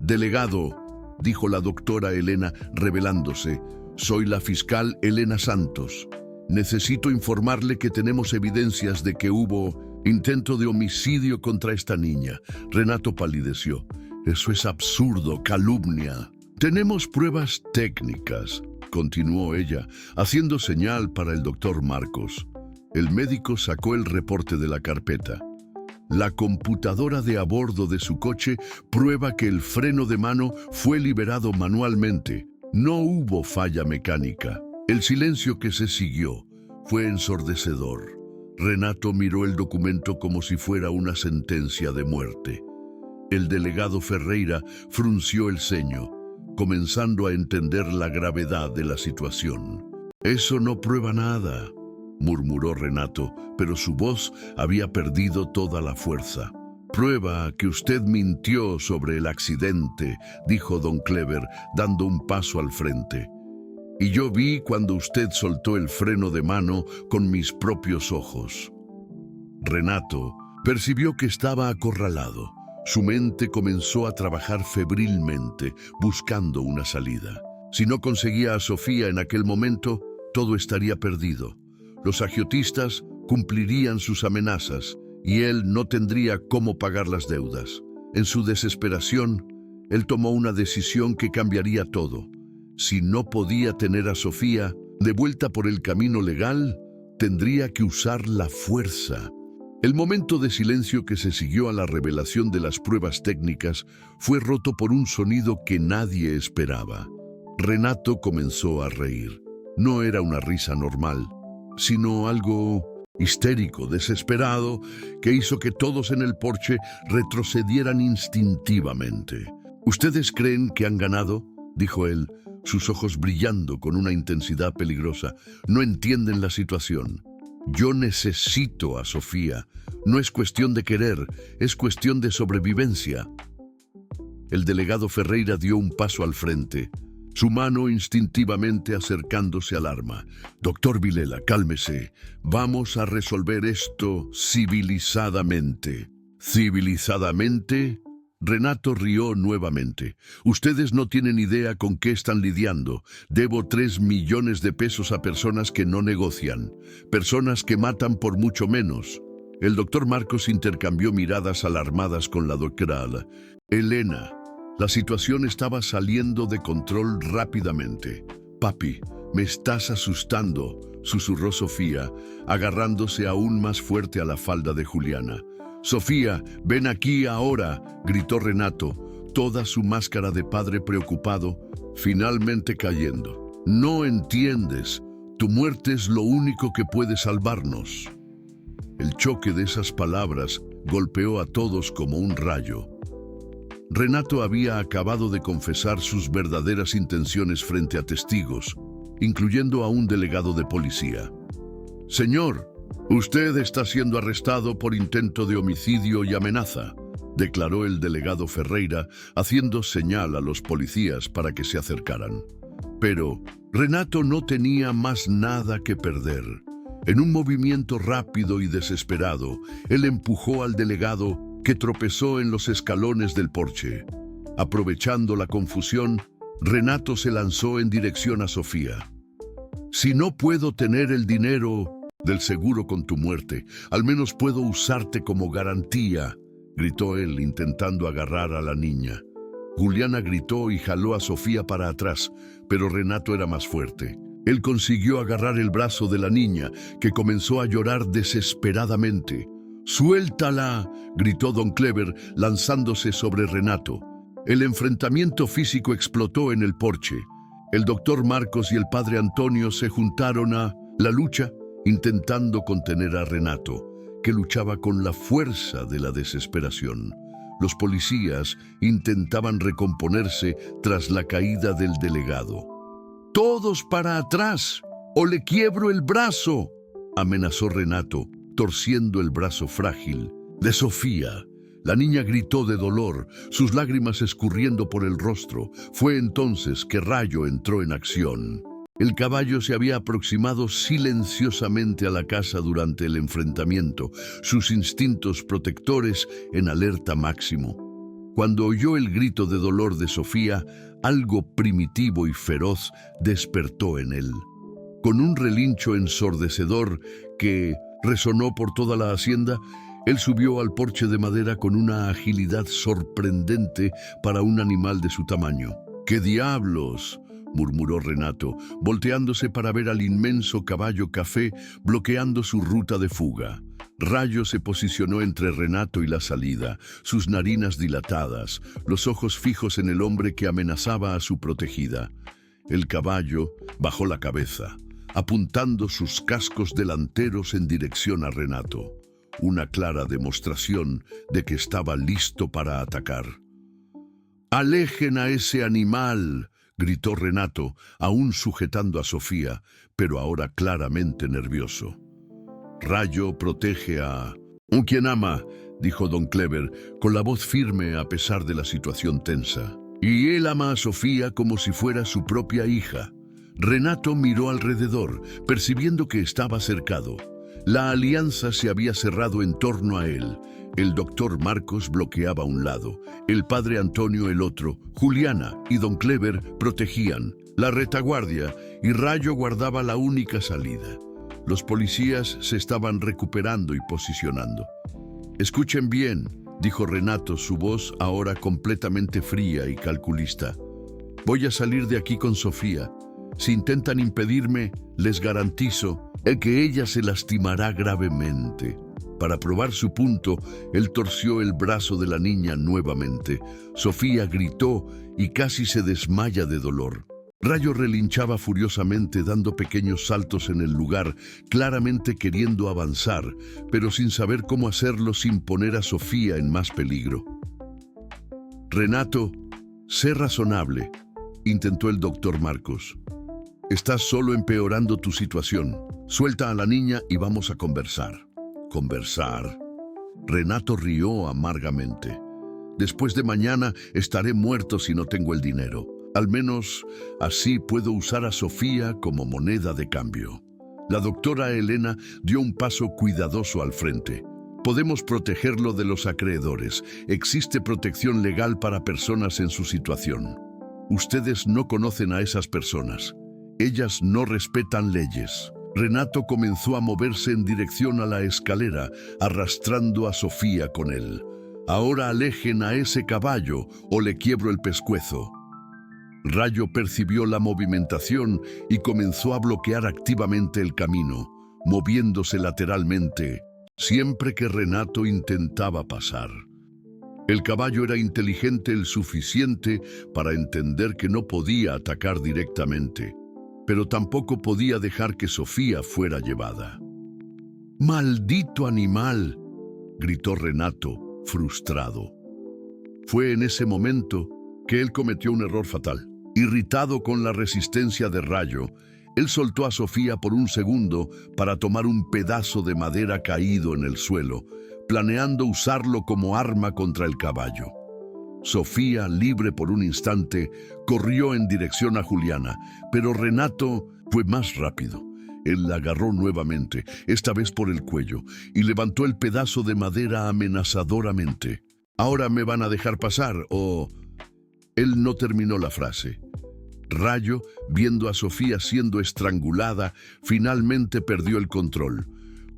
Delegado, dijo la doctora Elena, revelándose, soy la fiscal Elena Santos. Necesito informarle que tenemos evidencias de que hubo intento de homicidio contra esta niña. Renato palideció. Eso es absurdo, calumnia. Tenemos pruebas técnicas, continuó ella, haciendo señal para el doctor Marcos. El médico sacó el reporte de la carpeta. La computadora de a bordo de su coche prueba que el freno de mano fue liberado manualmente. No hubo falla mecánica. El silencio que se siguió fue ensordecedor. Renato miró el documento como si fuera una sentencia de muerte. El delegado Ferreira frunció el ceño, comenzando a entender la gravedad de la situación. Eso no prueba nada, murmuró Renato, pero su voz había perdido toda la fuerza. Prueba que usted mintió sobre el accidente, dijo don Kleber, dando un paso al frente. Y yo vi cuando usted soltó el freno de mano con mis propios ojos. Renato, Percibió que estaba acorralado. Su mente comenzó a trabajar febrilmente, buscando una salida. Si no conseguía a Sofía en aquel momento, todo estaría perdido. Los agiotistas cumplirían sus amenazas y él no tendría cómo pagar las deudas. En su desesperación, él tomó una decisión que cambiaría todo. Si no podía tener a Sofía de vuelta por el camino legal, tendría que usar la fuerza. El momento de silencio que se siguió a la revelación de las pruebas técnicas fue roto por un sonido que nadie esperaba. Renato comenzó a reír. No era una risa normal, sino algo histérico, desesperado, que hizo que todos en el porche retrocedieran instintivamente. «¿Ustedes creen que han ganado?», dijo él, sus ojos brillando con una intensidad peligrosa. «No entienden la situación. Yo necesito a Sofía. No es cuestión de querer, es cuestión de sobrevivencia». El delegado Ferreira dio un paso al frente, su mano instintivamente acercándose al arma. «Doctor Vilela, cálmese. Vamos a resolver esto civilizadamente». «¿Civilizadamente?». Renato rió nuevamente. «Ustedes no tienen idea con qué están lidiando. Debo 3 millones de pesos a personas que no negocian, personas que matan por mucho menos». El doctor Marcos intercambió miradas alarmadas con la doctora Elena. La situación estaba saliendo de control rápidamente. «Papi, me estás asustando», susurró Sofía, agarrándose aún más fuerte a la falda de Juliana. «Sofía, ven aquí ahora», gritó Renato, toda su máscara de padre preocupado, finalmente cayendo. «No entiendes. Tu muerte es lo único que puede salvarnos». El choque de esas palabras golpeó a todos como un rayo. Renato había acabado de confesar sus verdaderas intenciones frente a testigos, incluyendo a un delegado de policía. «Señor, usted está siendo arrestado por intento de homicidio y amenaza», declaró el delegado Ferreira, haciendo señal a los policías para que se acercaran. Pero Renato no tenía más nada que perder. En un movimiento rápido y desesperado, él empujó al delegado, que tropezó en los escalones del porche. Aprovechando la confusión, Renato se lanzó en dirección a Sofía. «Si no puedo tener el dinero del seguro con tu muerte, al menos puedo usarte como garantía», gritó él, intentando agarrar a la niña. Juliana gritó y jaló a Sofía para atrás, pero Renato era más fuerte. Él consiguió agarrar el brazo de la niña, que comenzó a llorar desesperadamente. «¡Suéltala!», gritó don Clever, lanzándose sobre Renato. El enfrentamiento físico explotó en el porche. El doctor Marcos y el padre Antonio se juntaron a la lucha, intentando contener a Renato, que luchaba con la fuerza de la desesperación. Los policías intentaban recomponerse tras la caída del delegado. «¡Todos para atrás, o le quiebro el brazo!», amenazó Renato, torciendo el brazo frágil de Sofía. La niña gritó de dolor, sus lágrimas escurriendo por el rostro. Fue entonces que Rayo entró en acción. El caballo se había aproximado silenciosamente a la casa durante el enfrentamiento, sus instintos protectores en alerta máximo. Cuando oyó el grito de dolor de Sofía, algo primitivo y feroz despertó en él. Con un relincho ensordecedor que resonó por toda la hacienda, él subió al porche de madera con una agilidad sorprendente para un animal de su tamaño. «¡Qué diablos!», murmuró Renato, volteándose para ver al inmenso caballo café bloqueando su ruta de fuga. Rayo se posicionó entre Renato y la salida, sus narinas dilatadas, los ojos fijos en el hombre que amenazaba a su protegida. El caballo bajó la cabeza, apuntando sus cascos delanteros en dirección a Renato, una clara demostración de que estaba listo para atacar. «¡Alejen a ese animal!», gritó Renato, aún sujetando a Sofía, pero ahora claramente nervioso. «Rayo protege a un quien ama», dijo don Clever, con la voz firme a pesar de la situación tensa. «Y él ama a Sofía como si fuera su propia hija». Renato miró alrededor, percibiendo que estaba cercado. La alianza se había cerrado en torno a él. El doctor Marcos bloqueaba un lado, el padre Antonio el otro, Juliana y don Clever protegían la retaguardia y Rayo guardaba la única salida. Los policías se estaban recuperando y posicionando. «Escuchen bien», dijo Renato, su voz ahora completamente fría y calculista. «Voy a salir de aquí con Sofía. Si intentan impedirme, les garantizo que ella se lastimará gravemente». Para probar su punto, él torció el brazo de la niña nuevamente. Sofía gritó y casi se desmaya de dolor. Rayo relinchaba furiosamente, dando pequeños saltos en el lugar, claramente queriendo avanzar, pero sin saber cómo hacerlo sin poner a Sofía en más peligro. «Renato, sé razonable», intentó el doctor Marcos. «Estás solo empeorando tu situación. Suelta a la niña y vamos a conversar». «¿Conversar?». Renato rió amargamente. «Después de mañana estaré muerto si no tengo el dinero. Al menos así puedo usar a Sofía como moneda de cambio». La doctora Elena dio un paso cuidadoso al frente. «Podemos protegerlo de los acreedores. Existe protección legal para personas en su situación. Ustedes no conocen a esas personas. Ellas no respetan leyes». Renato comenzó a moverse en dirección a la escalera, arrastrando a Sofía con él. «Ahora alejen a ese caballo o le quiebro el pescuezo». Rayo percibió la movimentación y comenzó a bloquear activamente el camino, moviéndose lateralmente, siempre que Renato intentaba pasar. El caballo era inteligente el suficiente para entender que no podía atacar directamente, pero tampoco podía dejar que Sofía fuera llevada. «¡Maldito animal!», gritó Renato, frustrado. Fue en ese momento que él cometió un error fatal. Irritado con la resistencia de Rayo, él soltó a Sofía por un segundo para tomar un pedazo de madera caído en el suelo, planeando usarlo como arma contra el caballo. Sofía, libre por un instante, corrió en dirección a Juliana, pero Renato fue más rápido. Él la agarró nuevamente, esta vez por el cuello, y levantó el pedazo de madera amenazadoramente. «¿Ahora me van a dejar pasar o...?» Él no terminó la frase. Rayo, viendo a Sofía siendo estrangulada, finalmente perdió el control.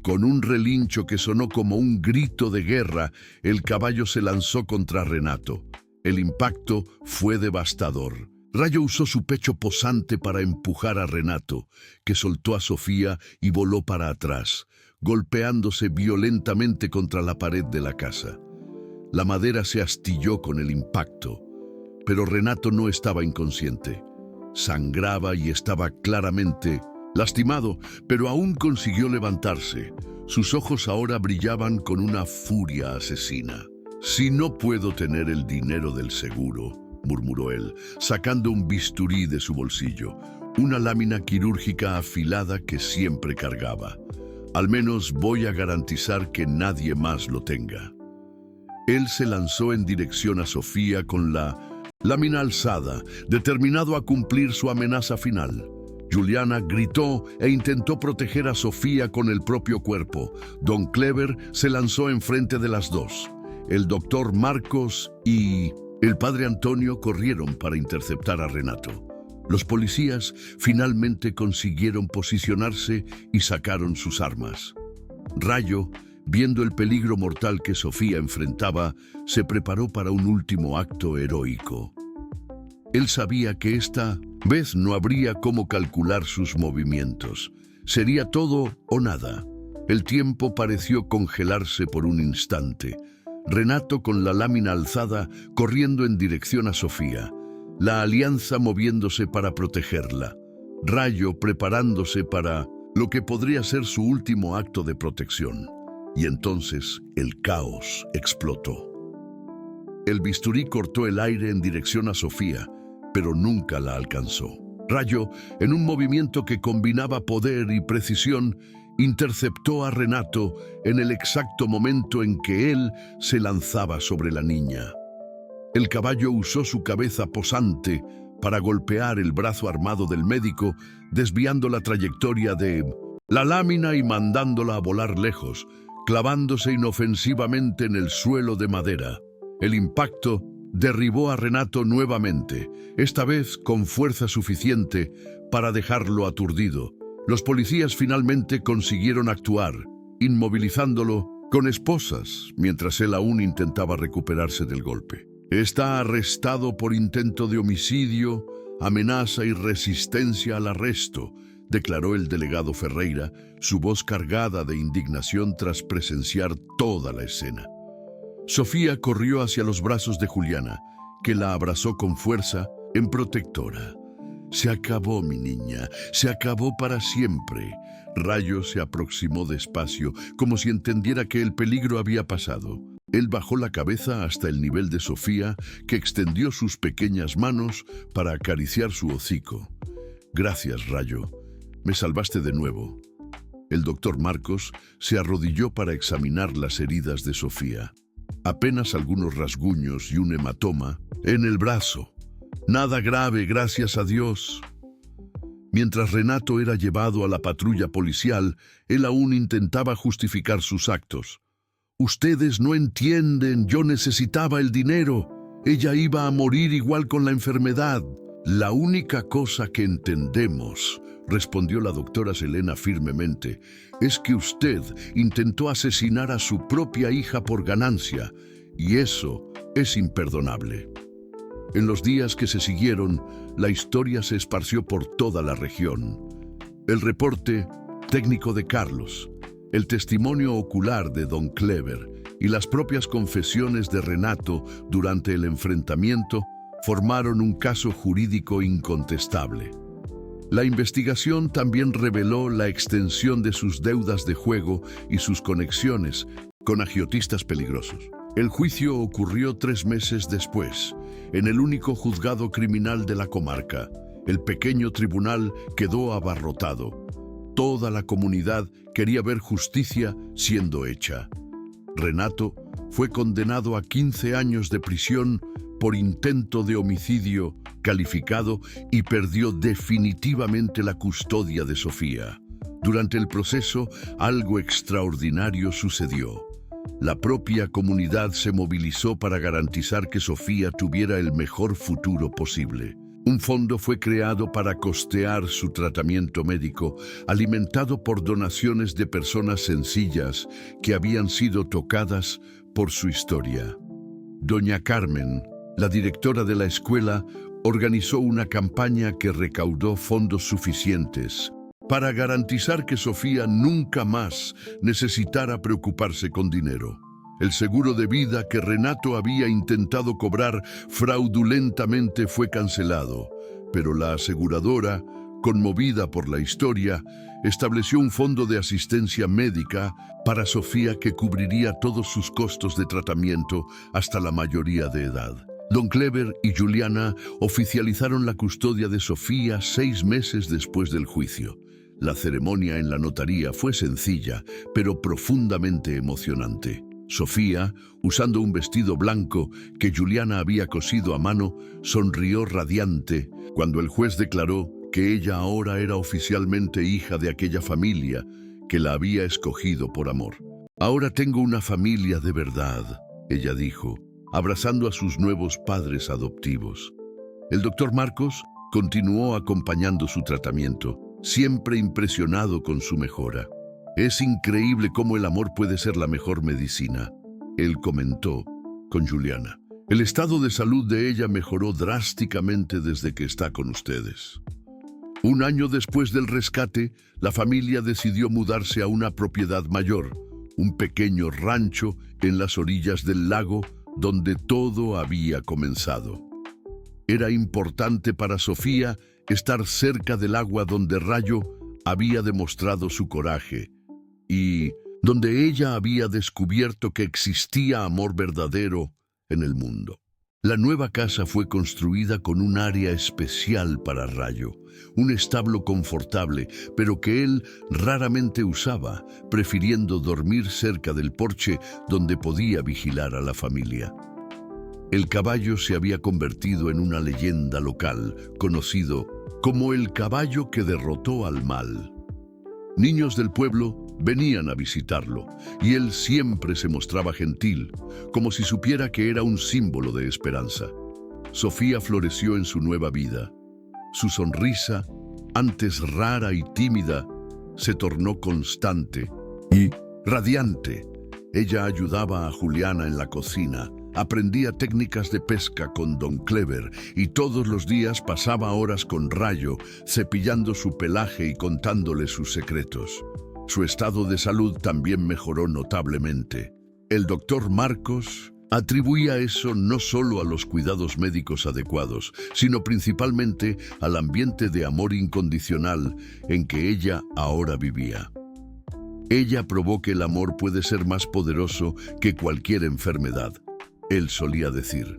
Con un relincho que sonó como un grito de guerra, el caballo se lanzó contra Renato. El impacto fue devastador. Rayo usó su pecho posante para empujar a Renato, que soltó a Sofía y voló para atrás, golpeándose violentamente contra la pared de la casa. La madera se astilló con el impacto, pero Renato no estaba inconsciente. Sangraba y estaba claramente lastimado, pero aún consiguió levantarse. Sus ojos ahora brillaban con una furia asesina. «Si no puedo tener el dinero del seguro», murmuró él, sacando un bisturí de su bolsillo, una lámina quirúrgica afilada que siempre cargaba. «Al menos voy a garantizar que nadie más lo tenga». Él se lanzó en dirección a Sofía con la lámina alzada, determinado a cumplir su amenaza final. Juliana gritó e intentó proteger a Sofía con el propio cuerpo. Don Clever se lanzó enfrente de las dos. El doctor Marcos y el padre Antonio corrieron para interceptar a Renato. Los policías finalmente consiguieron posicionarse y sacaron sus armas. Rayo, viendo el peligro mortal que Sofía enfrentaba, se preparó para un último acto heroico. Él sabía que esta vez no habría cómo calcular sus movimientos. Sería todo o nada. El tiempo pareció congelarse por un instante. Renato con la lámina alzada, corriendo en dirección a Sofía. La alianza moviéndose para protegerla. Rayo preparándose para lo que podría ser su último acto de protección. Y entonces el caos explotó. El bisturí cortó el aire en dirección a Sofía, pero nunca la alcanzó. Rayo, en un movimiento que combinaba poder y precisión, interceptó a Renato en el exacto momento en que él se lanzaba sobre la niña. El caballo usó su cabeza posante para golpear el brazo armado del médico, desviando la trayectoria de la lámina y mandándola a volar lejos, clavándose inofensivamente en el suelo de madera. El impacto derribó a Renato nuevamente, esta vez con fuerza suficiente para dejarlo aturdido. Los policías finalmente consiguieron actuar, inmovilizándolo con esposas, mientras él aún intentaba recuperarse del golpe. Está arrestado por intento de homicidio, amenaza y resistencia al arresto, declaró el delegado Ferreira, su voz cargada de indignación tras presenciar toda la escena. Sofía corrió hacia los brazos de Juliana, que la abrazó con fuerza, en protectora. Se acabó, mi niña, se acabó para siempre. Rayo se aproximó despacio, como si entendiera que el peligro había pasado. Él bajó la cabeza hasta el nivel de Sofía, que extendió sus pequeñas manos para acariciar su hocico. Gracias, Rayo. Me salvaste de nuevo. El doctor Marcos se arrodilló para examinar las heridas de Sofía. Apenas algunos rasguños y un hematoma en el brazo. Nada grave, gracias a Dios. Mientras Renato era llevado a la patrulla policial, él aún intentaba justificar sus actos. Ustedes no entienden, yo necesitaba el dinero. Ella iba a morir igual con la enfermedad. La única cosa que entendemos, respondió la doctora Selena firmemente, es que usted intentó asesinar a su propia hija por ganancia, y eso es imperdonable. En los días que se siguieron, la historia se esparció por toda la región. El reporte técnico de Carlos, el testimonio ocular de Don Clever y las propias confesiones de Renato durante el enfrentamiento formaron un caso jurídico incontestable. La investigación también reveló la extensión de sus deudas de juego y sus conexiones con agiotistas peligrosos. El juicio ocurrió 3 meses después, en el único juzgado criminal de la comarca. El pequeño tribunal quedó abarrotado. Toda la comunidad quería ver justicia siendo hecha. Renato fue condenado a 15 años de prisión por intento de homicidio calificado y perdió definitivamente la custodia de Sofía. Durante el proceso, algo extraordinario sucedió. La propia comunidad se movilizó para garantizar que Sofía tuviera el mejor futuro posible. Un fondo fue creado para costear su tratamiento médico, alimentado por donaciones de personas sencillas que habían sido tocadas por su historia. Doña Carmen, la directora de la escuela, organizó una campaña que recaudó fondos suficientes para garantizar que Sofía nunca más necesitara preocuparse con dinero. El seguro de vida que Renato había intentado cobrar fraudulentamente fue cancelado, pero la aseguradora, conmovida por la historia, estableció un fondo de asistencia médica para Sofía que cubriría todos sus costos de tratamiento hasta la mayoría de edad. Don Clever y Juliana oficializaron la custodia de Sofía 6 meses después del juicio. La ceremonia en la notaría fue sencilla, pero profundamente emocionante. Sofía, usando un vestido blanco que Juliana había cosido a mano, sonrió radiante cuando el juez declaró que ella ahora era oficialmente hija de aquella familia que la había escogido por amor. Ahora tengo una familia de verdad, ella dijo, abrazando a sus nuevos padres adoptivos. El doctor Marcos continuó acompañando su tratamiento, siempre impresionado con su mejora. Es increíble cómo el amor puede ser la mejor medicina, él comentó con Juliana. El estado de salud de ella mejoró drásticamente desde que está con ustedes. 1 año después del rescate, la familia decidió mudarse a una propiedad mayor, un pequeño rancho en las orillas del lago donde todo había comenzado. Era importante para Sofía estar cerca del agua donde Rayo había demostrado su coraje y donde ella había descubierto que existía amor verdadero en el mundo. La nueva casa fue construida con un área especial para Rayo, un establo confortable, pero que él raramente usaba, prefiriendo dormir cerca del porche donde podía vigilar a la familia. El caballo se había convertido en una leyenda local, conocido como el caballo que derrotó al mal. Niños del pueblo Venían a visitarlo, y él siempre se mostraba gentil, como si supiera que era un símbolo de esperanza. Sofía floreció en su nueva vida. Su sonrisa, antes rara y tímida, se tornó constante y radiante. Ella ayudaba a Juliana en la cocina, aprendía técnicas de pesca con Don Clever y todos los días pasaba horas con Rayo, cepillando su pelaje y contándole sus secretos. Su estado de salud también mejoró notablemente. El doctor Marcos atribuía eso no solo a los cuidados médicos adecuados, sino principalmente al ambiente de amor incondicional en que ella ahora vivía. Ella probó que el amor puede ser más poderoso que cualquier enfermedad, él solía decir.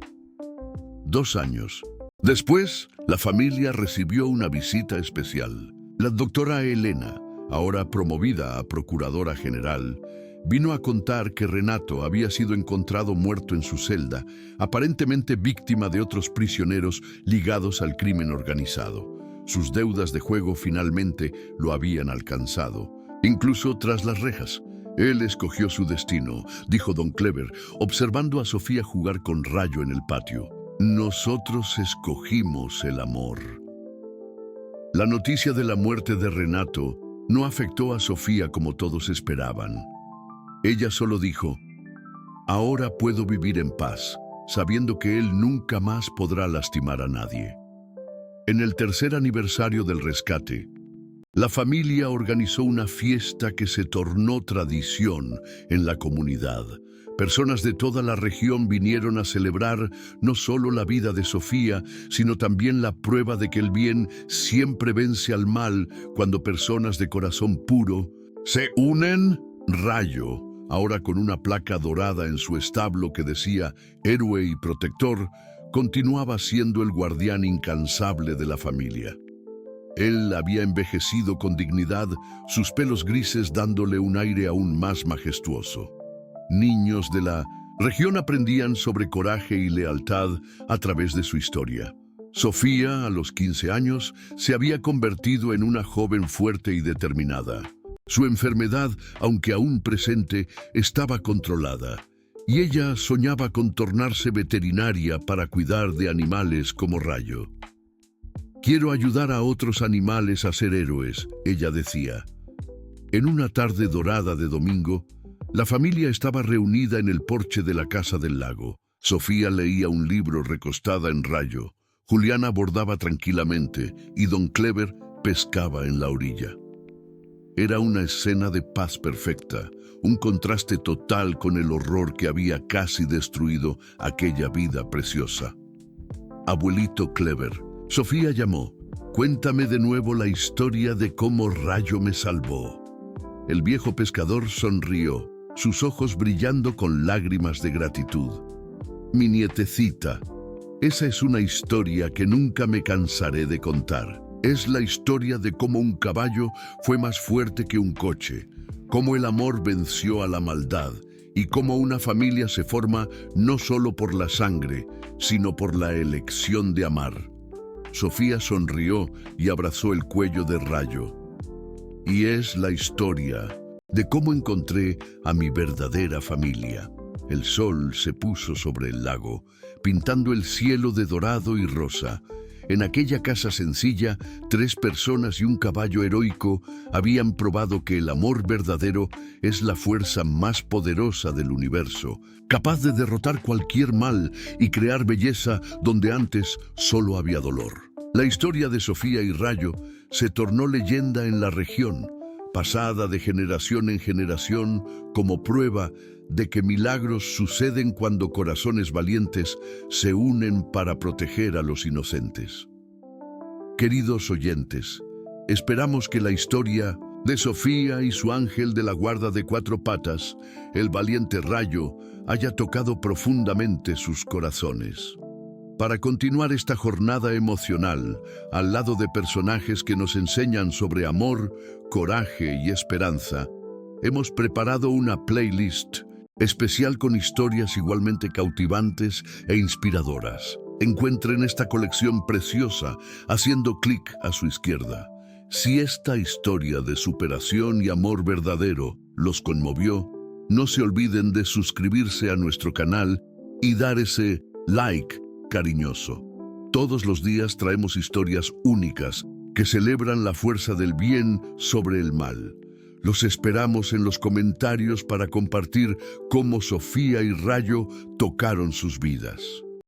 2 años. Después, la familia recibió una visita especial. La doctora Elena, ahora promovida a procuradora general, vino a contar que Renato había sido encontrado muerto en su celda, aparentemente víctima de otros prisioneros ligados al crimen organizado. Sus deudas de juego finalmente lo habían alcanzado, incluso tras las rejas. Él escogió su destino, dijo Don Clever, observando a Sofía jugar con Rayo en el patio. Nosotros escogimos el amor. La noticia de la muerte de Renato no afectó a Sofía como todos esperaban. Ella solo dijo, ahora puedo vivir en paz, sabiendo que él nunca más podrá lastimar a nadie. En el 3er aniversario del rescate, la familia organizó una fiesta que se tornó tradición en la comunidad. Personas de toda la región vinieron a celebrar no solo la vida de Sofía, sino también la prueba de que el bien siempre vence al mal cuando personas de corazón puro se unen. Rayo, ahora con una placa dorada en su establo que decía héroe y protector, continuaba siendo el guardián incansable de la familia. Él había envejecido con dignidad, sus pelos grises dándole un aire aún más majestuoso. Niños de la región aprendían sobre coraje y lealtad a través de su historia. Sofía, a los 15 años, se había convertido en una joven fuerte y determinada. Su enfermedad, aunque aún presente, estaba controlada, y ella soñaba con tornarse veterinaria para cuidar de animales como Rayo. Quiero ayudar a otros animales a ser héroes, ella decía. En una tarde dorada de domingo, la familia estaba reunida en el porche de la casa del lago. Sofía leía un libro recostada en Rayo. Juliana bordaba tranquilamente y Don Clever pescaba en la orilla. Era una escena de paz perfecta, un contraste total con el horror que había casi destruido aquella vida preciosa. Abuelito Clever, Sofía llamó. Cuéntame de nuevo la historia de cómo Rayo me salvó. El viejo pescador sonrió, sus ojos brillando con lágrimas de gratitud. Mi nietecita, esa es una historia que nunca me cansaré de contar. Es la historia de cómo un caballo fue más fuerte que un coche, cómo el amor venció a la maldad y cómo una familia se forma no solo por la sangre, sino por la elección de amar. Sofía sonrió y abrazó el cuello de Rayo. Y es la historia de cómo encontré a mi verdadera familia. El sol se puso sobre el lago, pintando el cielo de dorado y rosa. En aquella casa sencilla, 3 personas y un caballo heroico habían probado que el amor verdadero es la fuerza más poderosa del universo, capaz de derrotar cualquier mal y crear belleza donde antes solo había dolor. La historia de Sofía y Rayo se tornó leyenda en la región, pasada de generación en generación como prueba de que milagros suceden cuando corazones valientes se unen para proteger a los inocentes. Queridos oyentes, esperamos que la historia de Sofía y su ángel de la guarda de 4 patas, el valiente Rayo, haya tocado profundamente sus corazones. Para continuar esta jornada emocional, al lado de personajes que nos enseñan sobre amor, coraje y esperanza, hemos preparado una playlist especial con historias igualmente cautivantes e inspiradoras. Encuentren esta colección preciosa haciendo clic a su izquierda. Si esta historia de superación y amor verdadero los conmovió, no se olviden de suscribirse a nuestro canal y dar ese like cariñoso. Todos los días traemos historias únicas que celebran la fuerza del bien sobre el mal. Los esperamos en los comentarios para compartir cómo Sofía y Rayo tocaron sus vidas.